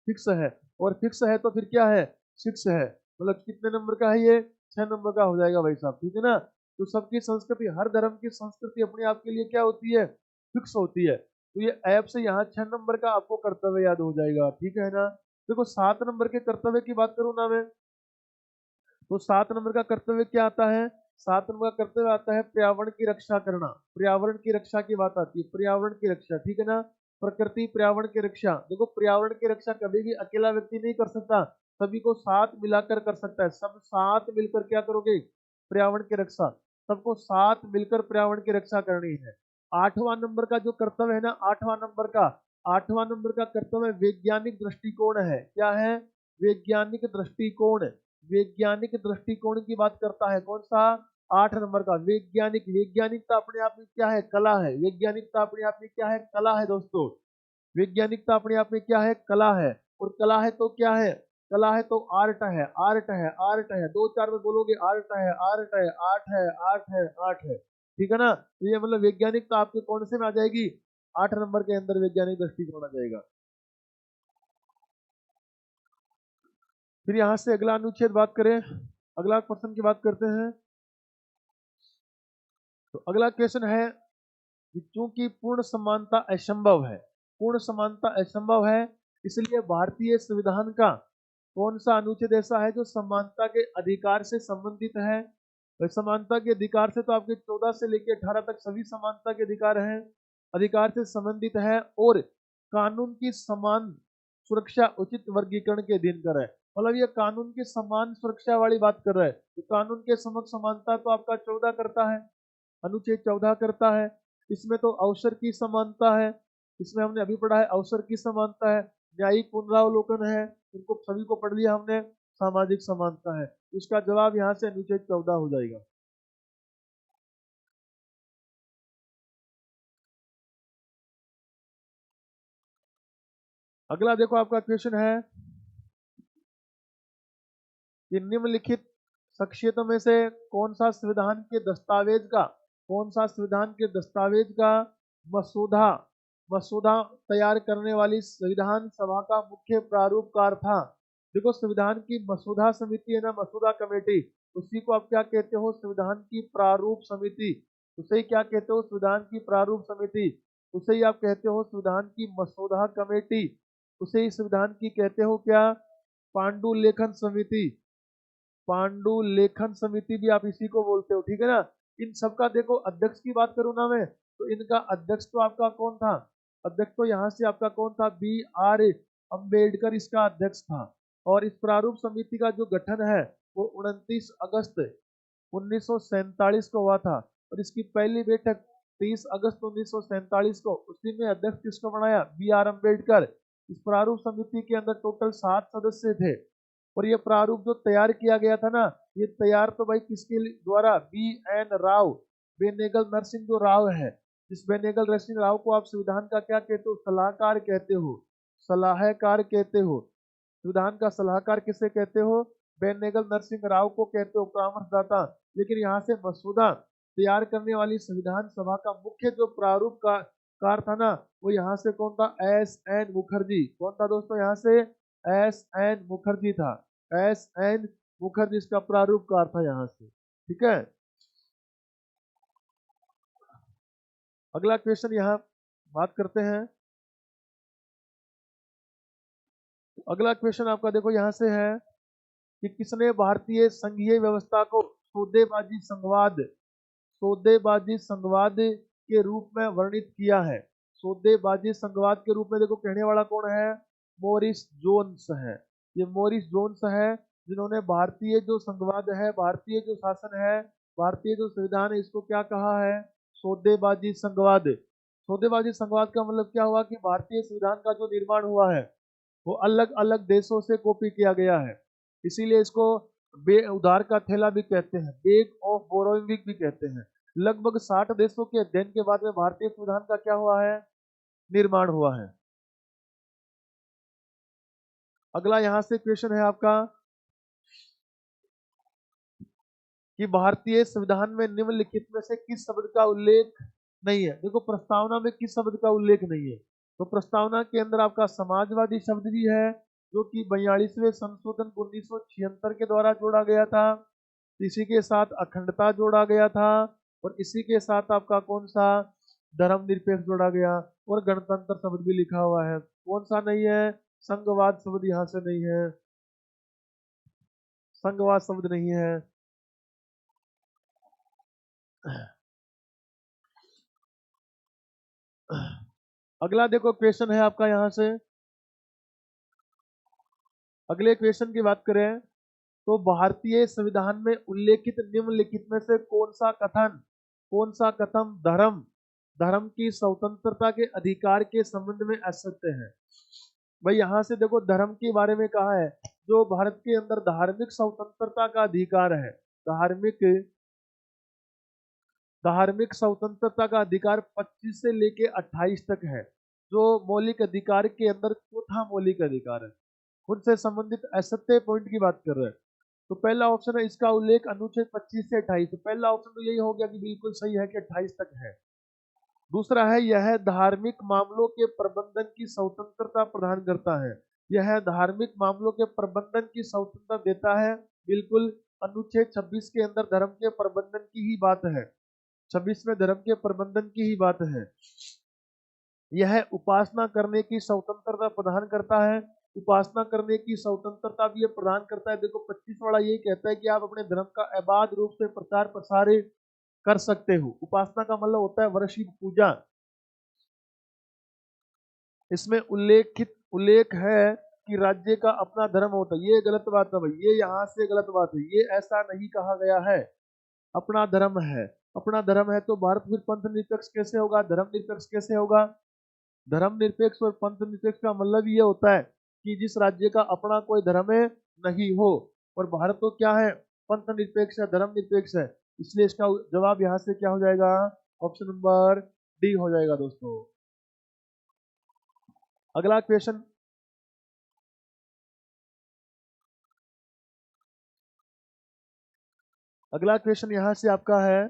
फिक्स है। और फिक्स है तो फिर क्या है, फिक्स है, मतलब कितने नंबर का है ये, 6 नंबर का हो जाएगा भाई साहब। ठीक है ना, तो सबकी संस्कृति, हर धर्म की संस्कृति अपने आप के लिए क्या होती है, फिक्स होती है। तो ये ऐप से यहाँ 6 नंबर का आपको कर्तव्य याद हो जाएगा। ठीक है ना, देखो 7 नंबर के कर्तव्य की बात करूँ ना मैं, तो 7 नंबर का कर्तव्य क्या आता है, 7 नंबर का कर्तव्य आता है पर्यावरण की रक्षा करना। पर्यावरण की रक्षा की बात आती है, पर्यावरण की रक्षा। ठीक है ना, प्रकृति पर्यावरण की रक्षा। देखो पर्यावरण की रक्षा कभी भी अकेला व्यक्ति नहीं कर सकता, सभी को साथ मिलाकर कर सकता है। सब साथ मिलकर क्या करोगे, पर्यावरण की रक्षा, सबको साथ मिलकर पर्यावरण की रक्षा करनी है। 8वां नंबर का जो कर्तव्य है ना, 8वां नंबर का कर्तव्य वैज्ञानिक दृष्टिकोण है। क्या है, वैज्ञानिक दृष्टिकोण। वैज्ञानिक दृष्टिकोण की बात करता है कौन सा, 8 नंबर का वैज्ञानिक। वैज्ञानिकता अपने आप में क्या है, कला है। वैज्ञानिकता अपने आप में क्या है, कला है दोस्तों। वैज्ञानिकता अपने आप में क्या है, कला है। और कला है तो क्या है, कला है तो आर्ट है, आर्ट है, आर्ट है। 2-4 में बोलोगे आर्ट है, आर्ट है, आर्ट है, आर्ट है, आर्ट है। ठीक है ना, तो ये मतलब वैज्ञानिकता आपके कौन से में आ जाएगी, 8 नंबर के अंदर वैज्ञानिक दृष्टिकोण आ जाएगा। फिर यहां से अगला अनुच्छेद बात करें, अगला क्वेश्चन की बात करते हैं। तो अगला क्वेश्चन है कि चूंकि पूर्ण समानता असंभव है, पूर्ण समानता असंभव है, इसलिए भारतीय संविधान का कौन सा अनुच्छेद ऐसा है जो समानता के अधिकार से संबंधित है। तो समानता के अधिकार से तो आपके 14 से लेकर 18 तक सभी समानता के अधिकार हैं, अधिकार से संबंधित है, और कानून की समान सुरक्षा उचित वर्गीकरण के अधीन कर है। मतलब ये कानून की समान सुरक्षा वाली बात कर रहा है। तो कानून के समक्ष समानता तो आपका 14 करता है, अनुच्छेद 14 करता है। इसमें तो अवसर की समानता है, इसमें हमने अभी पढ़ा है अवसर की समानता है, न्यायिक पुनरावलोकन है, इनको सभी को पढ़ लिया हमने। सामाजिक समानता है। इसका जवाब यहाँ से अनुच्छेद 14 हो जाएगा। अगला देखो आपका क्वेश्चन है कि निम्नलिखित शख्सियतों में से कौन सा संविधान के दस्तावेज का मसूदा मसूदा तैयार करने वाली संविधान सभा का मुख्य प्रारूपकार था। देखो संविधान की मसूदा समिति है ना, मसूदा कमेटी, उसी को आप क्या कहते हो, संविधान की प्रारूप समिति। उसे ही क्या कहते हो, संविधान की प्रारूप समिति। उसे ही आप कहते हो संविधान की मसूदा कमेटी। उसे ही संविधान की कहते हो क्या, पांडुलेखन समिति। पांडुलेखन समिति भी आप इसी को बोलते हो, ठीक है ना। इन सबका देखो अध्यक्ष की बात करूं ना मैं, तो इनका अध्यक्ष तो आपका कौन था, अध्यक्ष तो यहाँ से आपका कौन था, B.R. अम्बेडकर इसका अध्यक्ष था। और इस प्रारूप समिति का जो गठन है वो 29 अगस्त 1947 को हुआ था। और इसकी पहली बैठक 30 अगस्त 1947 को, उसी में अध्यक्ष किसको बनाया, B.R. अम्बेडकर। इस प्रारूप समिति के अंदर टोटल 7 सदस्य थे। और ये प्रारूप जो तैयार किया गया था ना, ये तैयार तो भाई किसके द्वारा, B.N. राव, बेनेगल नरसिंह जो राव है। इस बेनेगल नरसिंह राव को आप संविधान का क्या कहते हो, सलाहकार कहते हो, सलाहकार कहते हो। संविधान का सलाहकार किसे कहते हो, बेनेगल नरसिंह राव को कहते हो, परामर्शदाता। लेकिन यहाँ से मसूदा तैयार करने वाली संविधान सभा का मुख्य जो प्रारूप का कार था ना, वो यहाँ से कौन था, S.N. मुखर्जी। कौन था दोस्तों, यहाँ से S.N. मुखर्जी था। S.N. मुखर्जी इसका प्रारूप कार था यहाँ से, ठीक है। अगला क्वेश्चन यहाँ बात करते हैं। अगला क्वेश्चन आपका देखो यहाँ से है कि किसने भारतीय संघीय व्यवस्था को सौदेबाजी संघवाद के रूप में वर्णित किया है। सौदेबाजी संघवाद के रूप में देखो कहने वाला कौन है, मॉरिस जोन्स है। ये मॉरिस जोन्स है जिन्होंने भारतीय जो संघवाद है, भारतीय जो शासन है, भारतीय जो संविधान है, इसको क्या कहा है, सौदेबाजी संघवाद। सौदेबाजी संघवाद का मतलब क्या हुआ कि भारतीय संविधान का जो निर्माण हुआ है वो अलग अलग देशों से कॉपी किया गया है। इसीलिए इसको उधार का थैला भी कहते हैं, बेग ऑफ बोरोइंग भी कहते हैं। लगभग 60 देशों के अध्ययन के बाद में भारतीय संविधान का क्या हुआ है, निर्माण हुआ है। अगला यहां से क्वेश्चन है आपका कि भारतीय संविधान में निम्नलिखित में से किस शब्द का उल्लेख नहीं है। देखो प्रस्तावना में किस शब्द का उल्लेख नहीं है, तो प्रस्तावना के अंदर आपका समाजवादी शब्द भी है, जो कि 42वें संशोधन 1976 के द्वारा जोड़ा गया था। इसी के साथ अखंडता जोड़ा गया था, और इसी के साथ आपका कौन सा, धर्मनिरपेक्ष जोड़ा गया, और गणतंत्र शब्द भी लिखा हुआ है। कौन सा नहीं है, संघवाद शब्द यहाँ से नहीं है, संघवाद शब्द नहीं है। अगला देखो क्वेश्चन है आपका यहाँ से, अगले क्वेश्चन की बात करें तो भारतीय संविधान में उल्लेखित निम्नलिखित में से कौन सा कथन धर्म की स्वतंत्रता के अधिकार के संबंध में असत्य है। भाई यहाँ से देखो धर्म के बारे में कहा है, जो भारत के अंदर धार्मिक स्वतंत्रता का अधिकार है, धार्मिक स्वतंत्रता का अधिकार 25 से लेके 28 तक है, जो मौलिक अधिकार के अंदर चौथा मौलिक अधिकार है। उनसे संबंधित असत्य पॉइंट की बात कर रहे हैं, तो पहला ऑप्शन है इसका उल्लेख अनुच्छेद 25 से 28। तो पहला ऑप्शन तो यही हो गया कि बिल्कुल सही है कि 28 तक है। दूसरा है यह धार्मिक मामलों के प्रबंधन की स्वतंत्रता प्रदान करता है, यह धार्मिक मामलों के प्रबंधन की स्वतंत्रता देता है, बिल्कुल अनुच्छेद 26 के अंदर धर्म के प्रबंधन की ही बात है, 26 में धर्म के प्रबंधन की ही बात है। यह उपासना करने की स्वतंत्रता प्रदान करता है, उपासना करने की स्वतंत्रता भी ये प्रदान करता है। देखो 25 वाला यही कहता है कि आप अपने धर्म का अबाध रूप से प्रचार प्रसार कर सकते हो। उपासना का मतलब होता है वर्षिप, पूजा। इसमें उल्लेख है कि राज्य का अपना धर्म होता है, ये गलत बात है भाई, ये यहाँ से गलत बात है, ये ऐसा नहीं कहा गया है। अपना धर्म है, अपना धर्म है तो भारत फिर पंथ निरपेक्ष कैसे होगा, धर्म निरपेक्ष कैसे होगा। धर्म निरपेक्ष और पंथ निरपेक्ष का मतलब ये होता है कि जिस राज्य का अपना कोई धर्म है नहीं हो। और भारत तो क्या है, पंथ निरपेक्ष है, धर्म निरपेक्ष है, इसलिए इसका जवाब यहाँ से क्या हो जाएगा, ऑप्शन नंबर डी हो जाएगा दोस्तों। अगला क्वेश्चन, अगला क्वेश्चन यहाँ से आपका है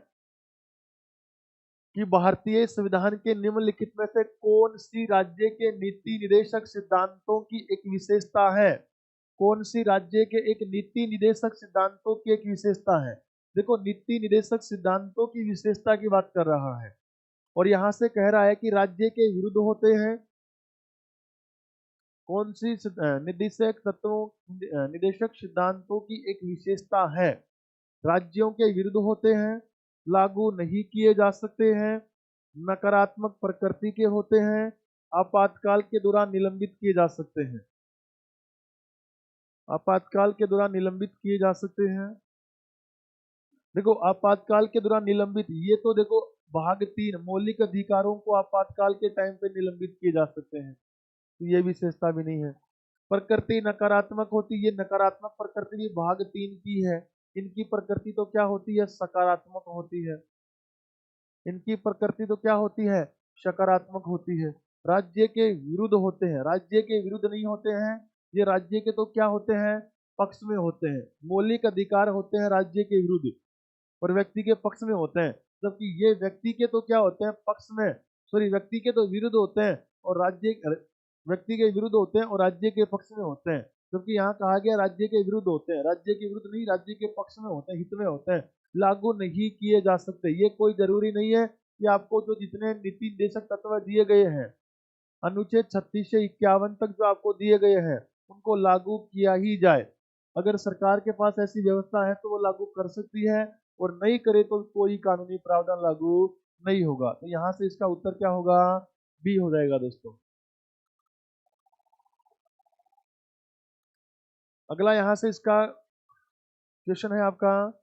कि भारतीय संविधान के निम्नलिखित में से कौन सी राज्य के नीति निदेशक सिद्धांतों की एक विशेषता है। कौन सी राज्य के एक नीति निदेशक सिद्धांतों की एक विशेषता है। देखो नीति निदेशक सिद्धांतों की विशेषता की बात कर रहा है और यहां से कह रहा है कि राज्य के विरुद्ध होते हैं। कौन सी निदेशक तत्वों निदेशक सिद्धांतों की एक विशेषता है, राज्यों के विरुद्ध होते हैं, लागू नहीं किए जा सकते हैं, नकारात्मक प्रकृति के होते हैं, आपातकाल के दौरान निलंबित किए जा सकते हैं। आपातकाल के दौरान निलंबित किए जा सकते हैं। देखो आपातकाल के दौरान निलंबित, ये तो देखो भाग 3 मौलिक अधिकारों को आपातकाल के टाइम पे निलंबित किए जा सकते हैं, तो ये विशेषता भी नहीं है। प्रकृति नकारात्मक होती है, नकारात्मक प्रकृति भी भाग 3 की है। इनकी प्रकृति तो क्या होती है, सकारात्मक होती है। इनकी प्रकृति तो क्या होती है, सकारात्मक होती है। राज्य के विरुद्ध होते हैं, राज्य के विरुद्ध नहीं होते हैं, ये राज्य के तो क्या होते हैं, पक्ष में होते हैं। मौलिक अधिकार होते हैं राज्य के विरुद्ध और व्यक्ति के पक्ष में होते हैं, जबकि ये व्यक्ति के तो क्या होते हैं, पक्ष में, सॉरी व्यक्ति के तो विरुद्ध होते हैं और व्यक्ति के विरुद्ध होते हैं और राज्य के पक्ष में होते हैं। जबकि यहाँ कहा गया राज्य के विरुद्ध होते हैं, राज्य के विरुद्ध नहीं, राज्य के पक्ष में होते हैं, हित में होते हैं, लागू नहीं किए जा सकते। ये कोई जरूरी नहीं है कि आपको जो जितने नीति निर्देशक तत्व दिए गए हैं अनुच्छेद 36 से 51 तक जो आपको दिए गए हैं उनको लागू किया ही जाए। अगर सरकार के पास ऐसी व्यवस्था है तो वो लागू कर सकती है और नहीं करे तो कोई कानूनी प्रावधान लागू नहीं होगा। तो यहाँ से इसका उत्तर क्या होगा, बी हो जाएगा दोस्तों। अगला यहाँ से इसका क्वेश्चन है आपका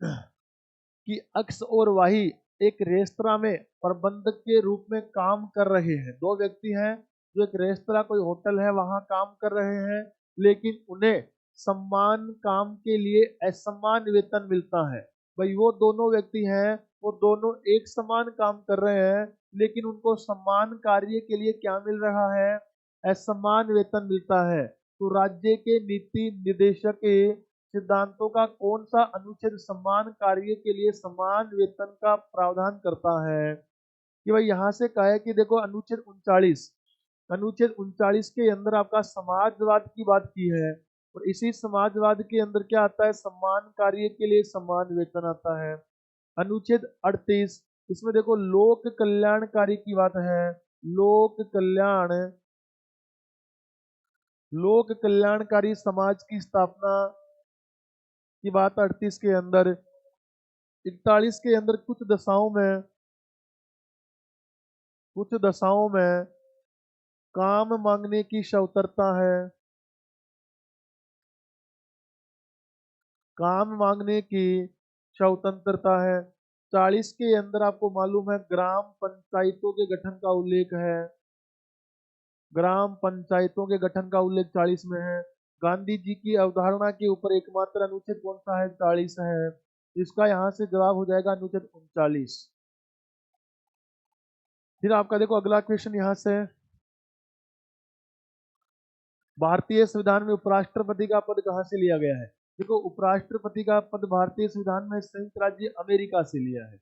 कि अक्स और वाही एक रेस्तरा में प्रबंधक के रूप में काम कर रहे हैं। दो व्यक्ति हैं जो एक रेस्तरा कोई होटल है वहां काम कर रहे हैं, लेकिन उन्हें समान काम के लिए असमान वेतन मिलता है। भाई वो दोनों व्यक्ति हैं, वो दोनों एक समान काम कर रहे हैं, लेकिन उनको समान कार्य के लिए क्या मिल रहा है, असमान वेतन मिलता है। तो राज्य के नीति निदेशक के सिद्धांतों का कौन सा अनुच्छेद समान कार्य के लिए समान वेतन का प्रावधान करता है। कि भाई यहाँ से कहा है कि देखो अनुच्छेद 39, अनुच्छेद 39 के अंदर आपका समाजवाद की बात की है और इसी समाजवाद के अंदर क्या आता है, समान कार्य के लिए समान वेतन आता है। अनुच्छेद 38, इसमें देखो लोक कल्याणकारी की बात है, लोक कल्याण, लोक कल्याणकारी समाज की स्थापना की बात 38 के अंदर। 41 के अंदर कुछ दशाओं में काम मांगने की स्वतंत्रता है, काम मांगने की स्वतंत्रता है। 40 के अंदर आपको मालूम है ग्राम पंचायतों के गठन का उल्लेख है, ग्राम पंचायतों के गठन का उल्लेख 40 में है। गांधी जी की अवधारणा के ऊपर एकमात्र अनुच्छेद कौन सा है, 40 है। इसका यहाँ से जवाब हो जाएगा अनुच्छेद 39। फिर आपका देखो अगला क्वेश्चन यहाँ से, भारतीय संविधान में उपराष्ट्रपति का पद कहाँ से लिया गया है। देखो उपराष्ट्रपति का पद भारतीय संविधान में संयुक्त राज्य अमेरिका से लिया है।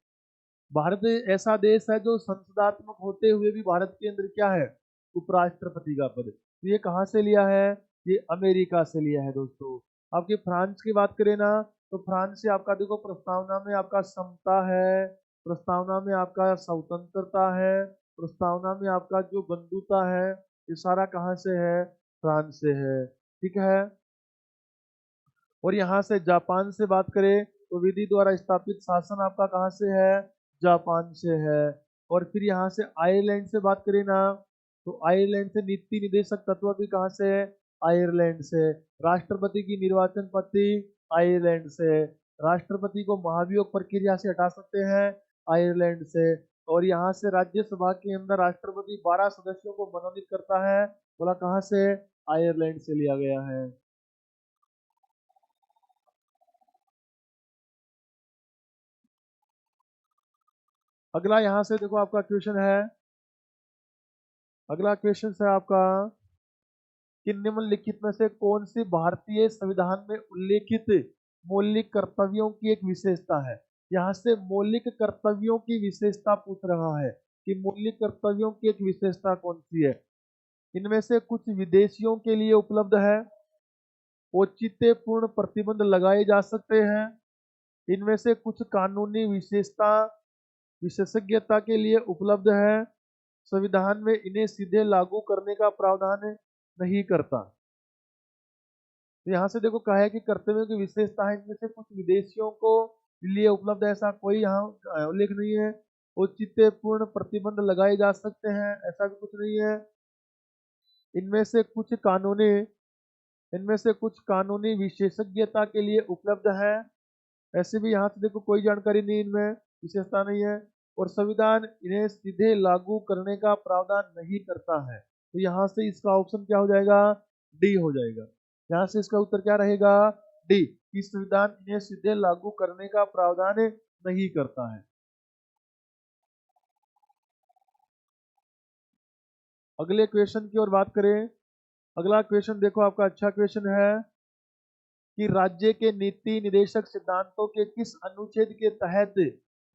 भारत ऐसा देश है जो संसदात्मक होते हुए भी भारत के अंदर क्या है, उपराष्ट्रपति का पद। तो ये कहाँ से लिया है, ये अमेरिका से लिया है दोस्तों। आपके फ्रांस की बात करें ना, तो फ्रांस से आपका देखो प्रस्तावना में आपका समता है, प्रस्तावना में आपका स्वतंत्रता है, प्रस्तावना में आपका जो बंधुता है, ये सारा कहाँ से है, फ्रांस से है। ठीक है। और यहाँ से जापान से बात करें तो विधि द्वारा स्थापित शासन आपका कहाँ से है, जापान से है। और फिर यहाँ से आयरलैंड से बात करें ना, तो आयरलैंड से नीति निदेशक तत्व भी कहाँ से है, आयरलैंड से। राष्ट्रपति की निर्वाचन पद्धति आयरलैंड से। राष्ट्रपति को महाभियोग प्रक्रिया से हटा सकते हैं आयरलैंड से। और यहाँ से राज्यसभा के अंदर राष्ट्रपति 12 सदस्यों को मनोनीत करता है, बोला कहाँ से, आयरलैंड से लिया गया है। अगला यहां से देखो आपका क्वेश्चन है, अगला क्वेश्चन है आपका कि निम्नलिखित में से कौन सी भारतीय संविधान में उल्लेखित मौलिक कर्तव्यों की एक विशेषता है। यहाँ से मौलिक कर्तव्यों की विशेषता पूछ रहा है कि मौलिक कर्तव्यों की एक विशेषता कौन सी है। इनमें से कुछ विदेशियों के लिए उपलब्ध है, औचित्यपूर्ण प्रतिबंध लगाए जा सकते हैं, इनमें से कुछ कानूनी विशेषता विशेषज्ञता के लिए उपलब्ध है, संविधान में इन्हें सीधे लागू करने का प्रावधान नहीं करता। तो यहाँ से देखो कहा है कि कर्तव्यों की विशेषता है, इनमें से कुछ विदेशियों को लिए उपलब्ध है, ऐसा कोई यहाँ उल्लेख नहीं है। औचित्यपूर्ण प्रतिबंध लगाए जा सकते हैं, ऐसा भी कुछ नहीं है। इनमें से कुछ कानूनी इनमें से कुछ कानूनी विशेषज्ञता के लिए उपलब्ध है, ऐसे भी यहाँ से देखो कोई जानकारी नहीं, इनमें विशेषता नहीं है। और संविधान इन्हें सीधे लागू करने का प्रावधान नहीं करता है। तो यहाँ से इसका ऑप्शन क्या हो जाएगा, डी हो जाएगा। यहाँ से इसका उत्तर क्या रहेगा, डी। इस संविधान इन्हें सीधे लागू करने का प्रावधान नहीं करता है। अगले क्वेश्चन की ओर बात करें। अगला क्वेश्चन देखो आपका अच्छा क्वेश्चन है कि राज्य के नीति निदेशक सिद्धांतों के किस अनुच्छेद के तहत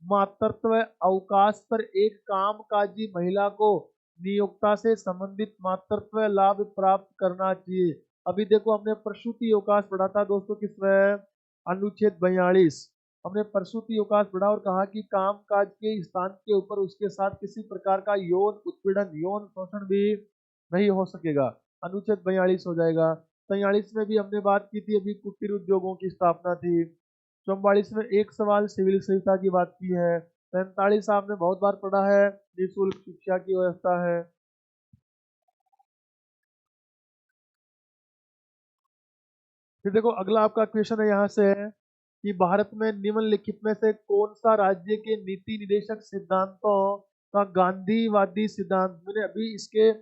मातृत्व अवकाश पर एक कामकाजी महिला को नियोक्ता से संबंधित मातृत्व लाभ प्राप्त करना चाहिए। अभी देखो हमने प्रसूति अवकाश पढ़ा था दोस्तों, किसमें, अनुच्छेद 42। हमने प्रसूति अवकाश पढ़ा और कहा कि कामकाज के स्थान के ऊपर उसके साथ किसी प्रकार का यौन उत्पीड़न यौन शोषण भी नहीं हो सकेगा, अनुच्छेद 42 हो जाएगा। 43 में भी हमने बात की थी, अभी कुटीर उद्योगों की स्थापना थी। 44 में एक सवाल सिविल संहिता की बात की है। 45 आपने बहुत बार पढ़ा है, निःशुल्क शिक्षा की व्यवस्था है। फिर देखो अगला आपका क्वेश्चन है यहाँ से है कि भारत में निम्नलिखित में से कौन सा राज्य के नीति निदेशक सिद्धांतों का गांधीवादी सिद्धांत, मैंने अभी इसके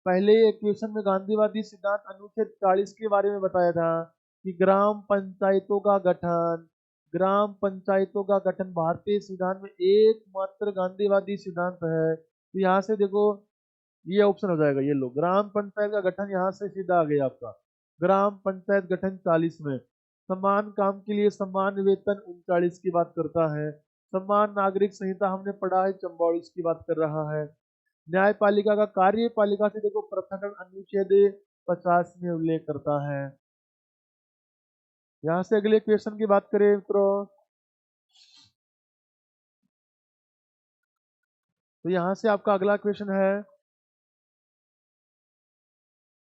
पहले एक क्वेश्चन में गांधीवादी सिद्धांत अनुच्छेद 40 के बारे में बताया था कि ग्राम पंचायतों का गठन, ग्राम पंचायतों का गठन भारतीय संविधान में एकमात्र गांधीवादी सिद्धांत है। तो यहाँ से देखो ये ऑप्शन हो जाएगा, ये लो ग्राम पंचायत का गठन, यहाँ से सीधा आ गया आपका ग्राम पंचायत गठन 40 में। समान काम के लिए समान वेतन 39 की बात करता है। समान नागरिक संहिता हमने पढ़ा है 44 की बात कर रहा है। न्यायपालिका का कार्यपालिका से देखो पृथक अनुच्छेद 50 में उल्लेख करता है। यहाँ से अगले क्वेश्चन की बात करें मित्रों, तो यहाँ से आपका अगला क्वेश्चन है,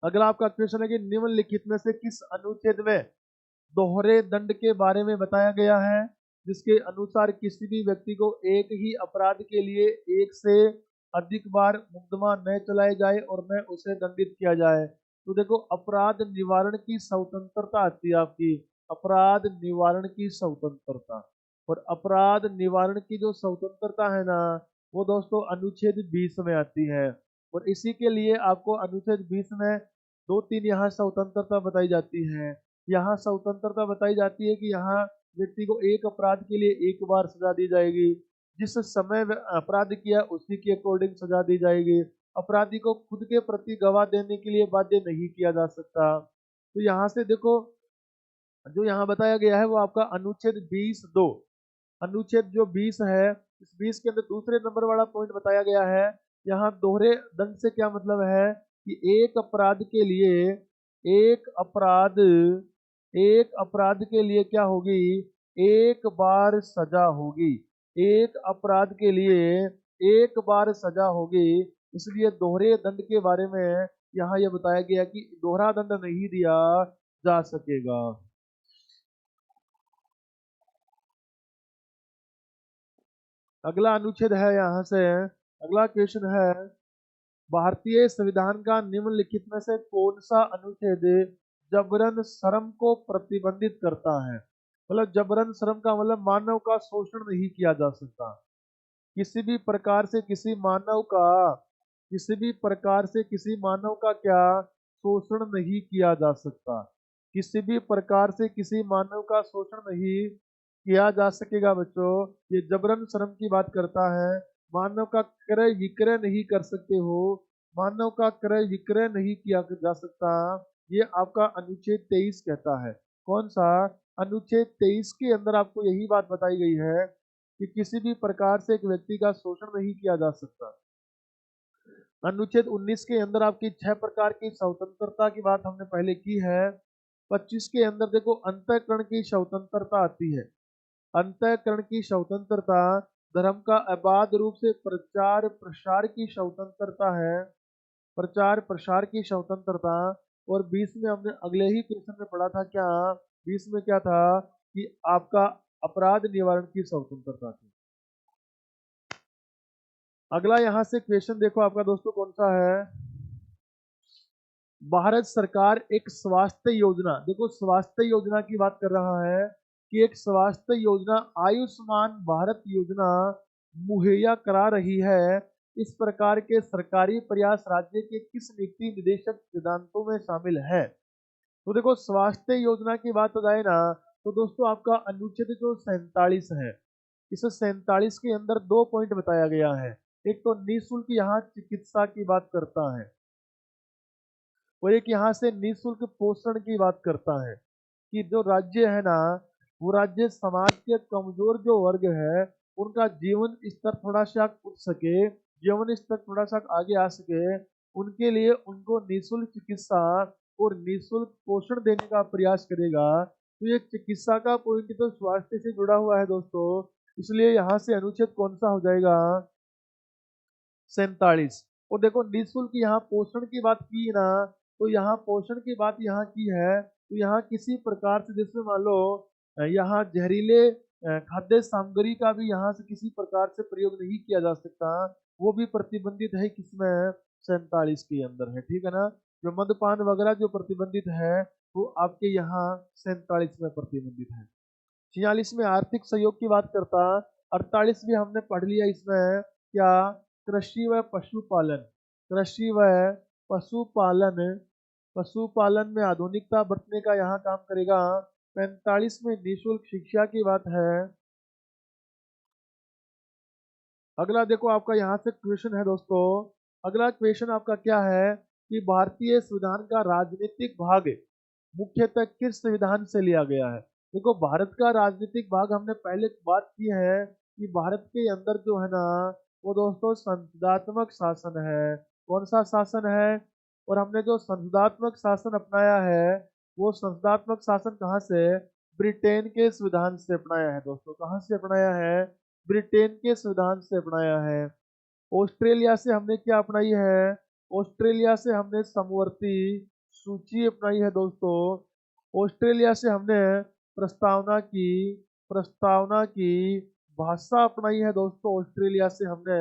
अगला आपका क्वेश्चन है कि निम्नलिखित में से किस अनुच्छेद में दोहरे दंड के बारे में बताया गया है, जिसके अनुसार किसी भी व्यक्ति को एक ही अपराध के लिए एक से अधिक बार मुकदमा न चलाए जाए और न उसे दंडित किया जाए। तो देखो अपराध निवारण की स्वतंत्रता आती है आपकी, अपराध निवारण की स्वतंत्रता, और अपराध निवारण की जो स्वतंत्रता है ना, वो दोस्तों अनुच्छेद 20 में आती है। और इसी के लिए आपको अनुच्छेद 20 में दो तीन यहाँ स्वतंत्रता बताई जाती है। यहाँ स्वतंत्रता बताई जाती है कि यहाँ व्यक्ति को एक अपराध के लिए एक बार सजा दी जाएगी, जिस समय अपराध किया उसी के अकॉर्डिंग सजा दी जाएगी। अपराधी को खुद के प्रति गवाह देने के लिए बाध्य नहीं किया जा सकता। तो यहाँ से देखो जो यहाँ बताया गया है वो आपका अनुच्छेद 20(2), अनुच्छेद जो 20 है, इस 20 के अंदर दूसरे नंबर वाला पॉइंट बताया गया है। यहाँ दोहरे दंड से क्या मतलब है कि एक अपराध एक अपराध के लिए क्या होगी, एक बार सजा होगी, एक अपराध के लिए एक बार सजा होगी। इसलिए दोहरे दंड के बारे में यहाँ यह बताया गया कि दोहरा दंड नहीं दिया जा सकेगा। अगला अनुच्छेद है, यहाँ से अगला क्वेश्चन है, भारतीय संविधान का निम्नलिखित में से कौन सा अनुच्छेद जबरन श्रम को प्रतिबंधित करता है। मतलब जबरन श्रम का मतलब मानव का शोषण नहीं किया जा सकता, किसी भी प्रकार से किसी मानव का क्या शोषण नहीं किया जा सकता। किसी भी प्रकार से किसी मानव का शोषण नहीं किया जा सकेगा बच्चों। ये जबरन श्रम की बात करता है। मानव का क्रय विक्रय नहीं कर सकते हो, मानव का क्रय विक्रय नहीं किया जा सकता। ये आपका अनुच्छेद 23 कहता है। कौन सा? अनुच्छेद 23 के अंदर आपको यही बात बताई गई है कि किसी भी प्रकार से एक व्यक्ति का शोषण नहीं किया जा सकता। अनुच्छेद 19 के अंदर आपकी 6 प्रकार की स्वतंत्रता की बात हमने पहले की है। 25 के अंदर देखो अंतःकरण की स्वतंत्रता आती है। अंतःकरण की स्वतंत्रता, धर्म का अबाध रूप से प्रचार प्रसार की स्वतंत्रता है, प्रचार प्रसार की स्वतंत्रता। और 20 में हमने अगले ही क्वेश्चन में पढ़ा था क्या? 20 में क्या था कि आपका अपराध निवारण की स्वतंत्रता थी। अगला यहां से क्वेश्चन देखो आपका दोस्तों कौन सा है? भारत सरकार एक स्वास्थ्य योजना, देखो स्वास्थ्य योजना की बात कर रहा है कि एक स्वास्थ्य योजना आयुष्मान भारत योजना मुहैया करा रही है। इस प्रकार के सरकारी प्रयास राज्य के किस नीति निदेशक सिद्धांतों में शामिल है? तो देखो स्वास्थ्य योजना की बात हो जाए ना, तो दोस्तों आपका अनुच्छेद जो 47 है, इस 47 के अंदर 2 पॉइंट बताया गया है। एक तो निःशुल्क यहाँ चिकित्सा की बात करता है, और एक यहाँ से निःशुल्क पोषण की बात करता है कि जो राज्य है ना, वो राज्य समाज के कमजोर जो वर्ग है उनका जीवन स्तर थोड़ा सा उठ सके, जीवन स्तर थोड़ा सा आगे आ सके, उनके लिए उनको निःशुल्क चिकित्सा और निःशुल्क पोषण देने का प्रयास करेगा। तो ये चिकित्सा का पॉइंट तो स्वास्थ्य से जुड़ा हुआ है दोस्तों, इसलिए यहाँ से अनुच्छेद कौन सा हो जाएगा? 47। और देखो निःशुल्क यहाँ पोषण की बात की ना, तो यहाँ पोषण की बात यहाँ की है, तो यहाँ किसी प्रकार से जिसमें मान लो यहाँ जहरीले खाद्य सामग्री का भी यहाँ से किसी प्रकार से प्रयोग नहीं किया जा सकता, वो भी प्रतिबंधित है किसमें? 47 के अंदर है, ठीक है ना। जो मद्यपान वगैरह जो प्रतिबंधित है वो आपके यहाँ 47 में प्रतिबंधित है। 46 में आर्थिक सहयोग की बात करता, 48 भी हमने पढ़ लिया इसमें क्या? कृषि व पशुपालन, कृषि व पशुपालन, पशुपालन में आधुनिकता बरतने का यहाँ काम करेगा। 45 में निःशुल्क शिक्षा की बात है। अगला देखो आपका यहाँ से क्वेश्चन है दोस्तों, अगला क्वेश्चन आपका क्या है कि भारतीय संविधान का राजनीतिक भाग मुख्यतः किस संविधान से लिया गया है? देखो भारत का राजनीतिक भाग हमने पहले बात की है कि भारत के अंदर जो है ना, वो दोस्तों संसदात्मक शासन है। कौन सा शासन है? और हमने जो संसदात्मक शासन अपनाया है, वो संसदात्मक शासन कहाँ से? ब्रिटेन के संविधान से अपनाया है दोस्तों। कहाँ से अपनाया है? ब्रिटेन के संविधान से अपनाया है। ऑस्ट्रेलिया से हमने क्या अपनाई है? ऑस्ट्रेलिया से हमने समवर्ती सूची अपनाई है दोस्तों। ऑस्ट्रेलिया से हमने प्रस्तावना की भाषा अपनाई है दोस्तों। ऑस्ट्रेलिया से हमने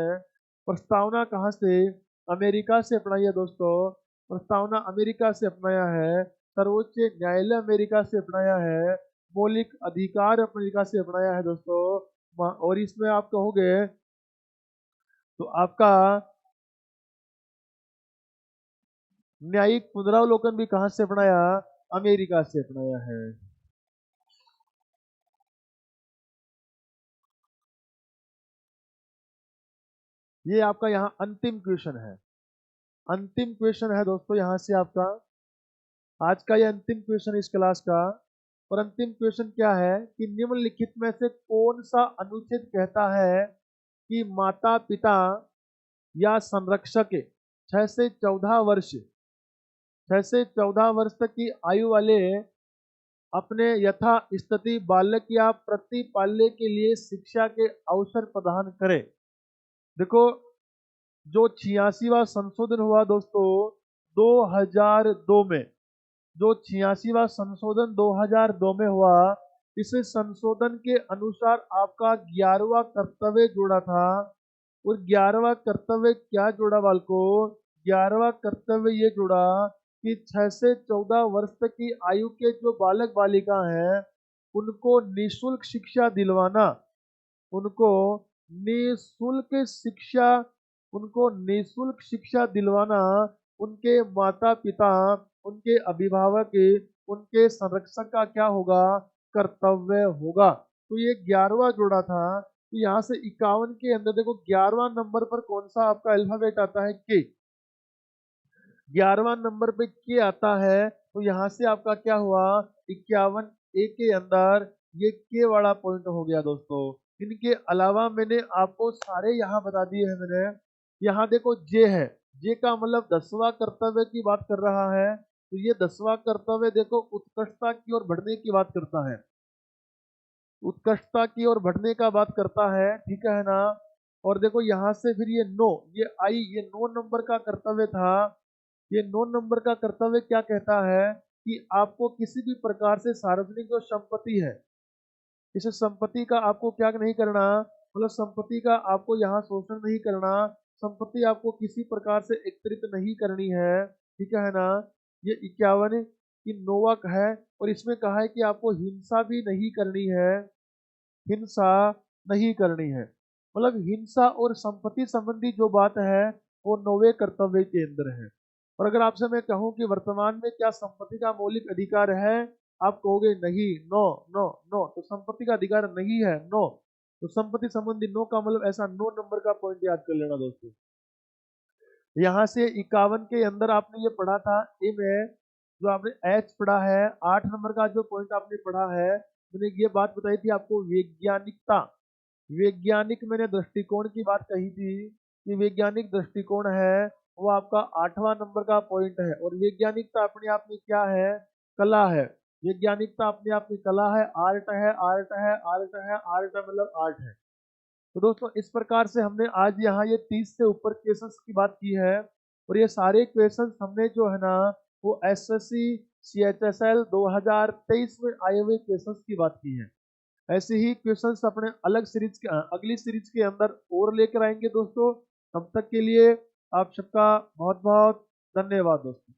प्रस्तावना कहाँ से? अमेरिका से अपनाई है दोस्तों। प्रस्तावना अमेरिका से अपनाया है। सर्वोच्च न्यायालय अमेरिका से अपनाया है। मौलिक अधिकार अमेरिका से अपनाया है दोस्तों। और इसमें आप कहोगे तो आपका न्यायिक पुनरावलोकन भी कहां से अपनाया? अमेरिका से अपनाया है। ये आपका यहाँ अंतिम क्वेश्चन है, अंतिम क्वेश्चन है दोस्तों यहाँ से आपका आज का ये अंतिम क्वेश्चन इस क्लास का। और अंतिम क्वेश्चन क्या है कि निम्नलिखित में से कौन सा अनुच्छेद कहता है कि माता पिता या संरक्षक 6 से 14 वर्ष 6 से 14 वर्ष तक की आयु वाले अपने यथा स्थिति बालक या प्रतिपाल्य के लिए शिक्षा के अवसर प्रदान करे। देखो जो 86वां संशोधन हुआ दोस्तों 2002 में, जो 86वां संशोधन 2002 में हुआ, इस संशोधन के अनुसार आपका 11वां कर्तव्य जोड़ा था। और 11वां कर्तव्य क्या जोड़ा बालको? 11वां कर्तव्य ये जोड़ा कि 6 से 14 वर्ष तक की आयु के जो बालक बालिका हैं उनको निःशुल्क शिक्षा दिलवाना, उनको निःशुल्क शिक्षा उनको निःशुल्क शिक्षा दिलवाना उनके माता पिता, उनके अभिभावक, उनके संरक्षक का क्या होगा, कर्तव्य होगा। तो ये 11वां जोड़ा था। तो यहाँ से 51 के अंदर देखो 11वां नंबर पर कौन सा आपका अल्फाबेट आता है, के। 11वां नंबर पे के आता है, तो यहाँ से आपका क्या हुआ, 51 ए के अंदर ये के वाला पॉइंट हो गया दोस्तों। इनके अलावा मैंने आपको सारे यहाँ बता दिए हैं मैंने। यहाँ देखो जे है, जे का मतलब 10वां कर्तव्य की बात कर रहा है। तो ये 10वां कर्तव्य देखो उत्कृष्टता की ओर बढ़ने की बात करता है, उत्कृष्टता की ओर बढ़ने का बात करता है, ठीक है ना। और देखो यहाँ से फिर ये नो, ये आई, ये 9 नंबर का कर्तव्य था। ये 9 नंबर का कर्तव्य क्या कहता है कि आपको किसी भी प्रकार से सार्वजनिक जो संपत्ति है, इस संपत्ति का आपको क्या नहीं करना, मतलब संपत्ति का आपको यहाँ शोषण नहीं करना, संपत्ति आपको किसी प्रकार से एकत्रित नहीं करनी है, ठीक है ना। ये 51 की नोवक है। और इसमें कहा है कि आपको हिंसा भी नहीं करनी है, हिंसा नहीं करनी है। मतलब हिंसा और संपत्ति संबंधी जो बात है वो 9वें कर्तव्य के अंदर है। और अगर आपसे मैं कहूं कि वर्तमान में क्या संपत्ति का मौलिक अधिकार है, आप कहोगे नहीं, नो नो नो, तो संपत्ति का अधिकार नहीं है, नो। तो संपत्ति संबंधी नो का मतलब ऐसा 9 नंबर का पॉइंट याद कर लेना दोस्तों। यहाँ से 51 के अंदर आपने ये पढ़ा था ए में, जो आपने एच पढ़ा है, 8 नंबर का जो पॉइंट आपने पढ़ा है, मैंने ये बात बताई थी आपको, वैज्ञानिकता। वैज्ञानिक मैंने दृष्टिकोण की बात कही थी कि वैज्ञानिक दृष्टिकोण है वो आपका 8वां नंबर का पॉइंट है। और वैज्ञानिकता अपने आप में क्या है, कला है। वैज्ञानिकता अपने आप में कला है, आर्ट है, आर्ट है, आर्ट है, आर्ट है, मतलब आर्ट है। तो दोस्तों इस प्रकार से हमने आज यहाँ ये 30 से ऊपर क्वेश्चंस की बात की है। और ये सारे क्वेश्चंस हमने जो है ना वो एसएससी सीएचएसएल 2023 में आए हुए क्वेश्चंस की बात की है। ऐसे ही क्वेश्चंस अपने अलग सीरीज के अगली सीरीज के अंदर और लेकर आएंगे दोस्तों। तब तक के लिए आप सबका बहुत बहुत धन्यवाद दोस्तों।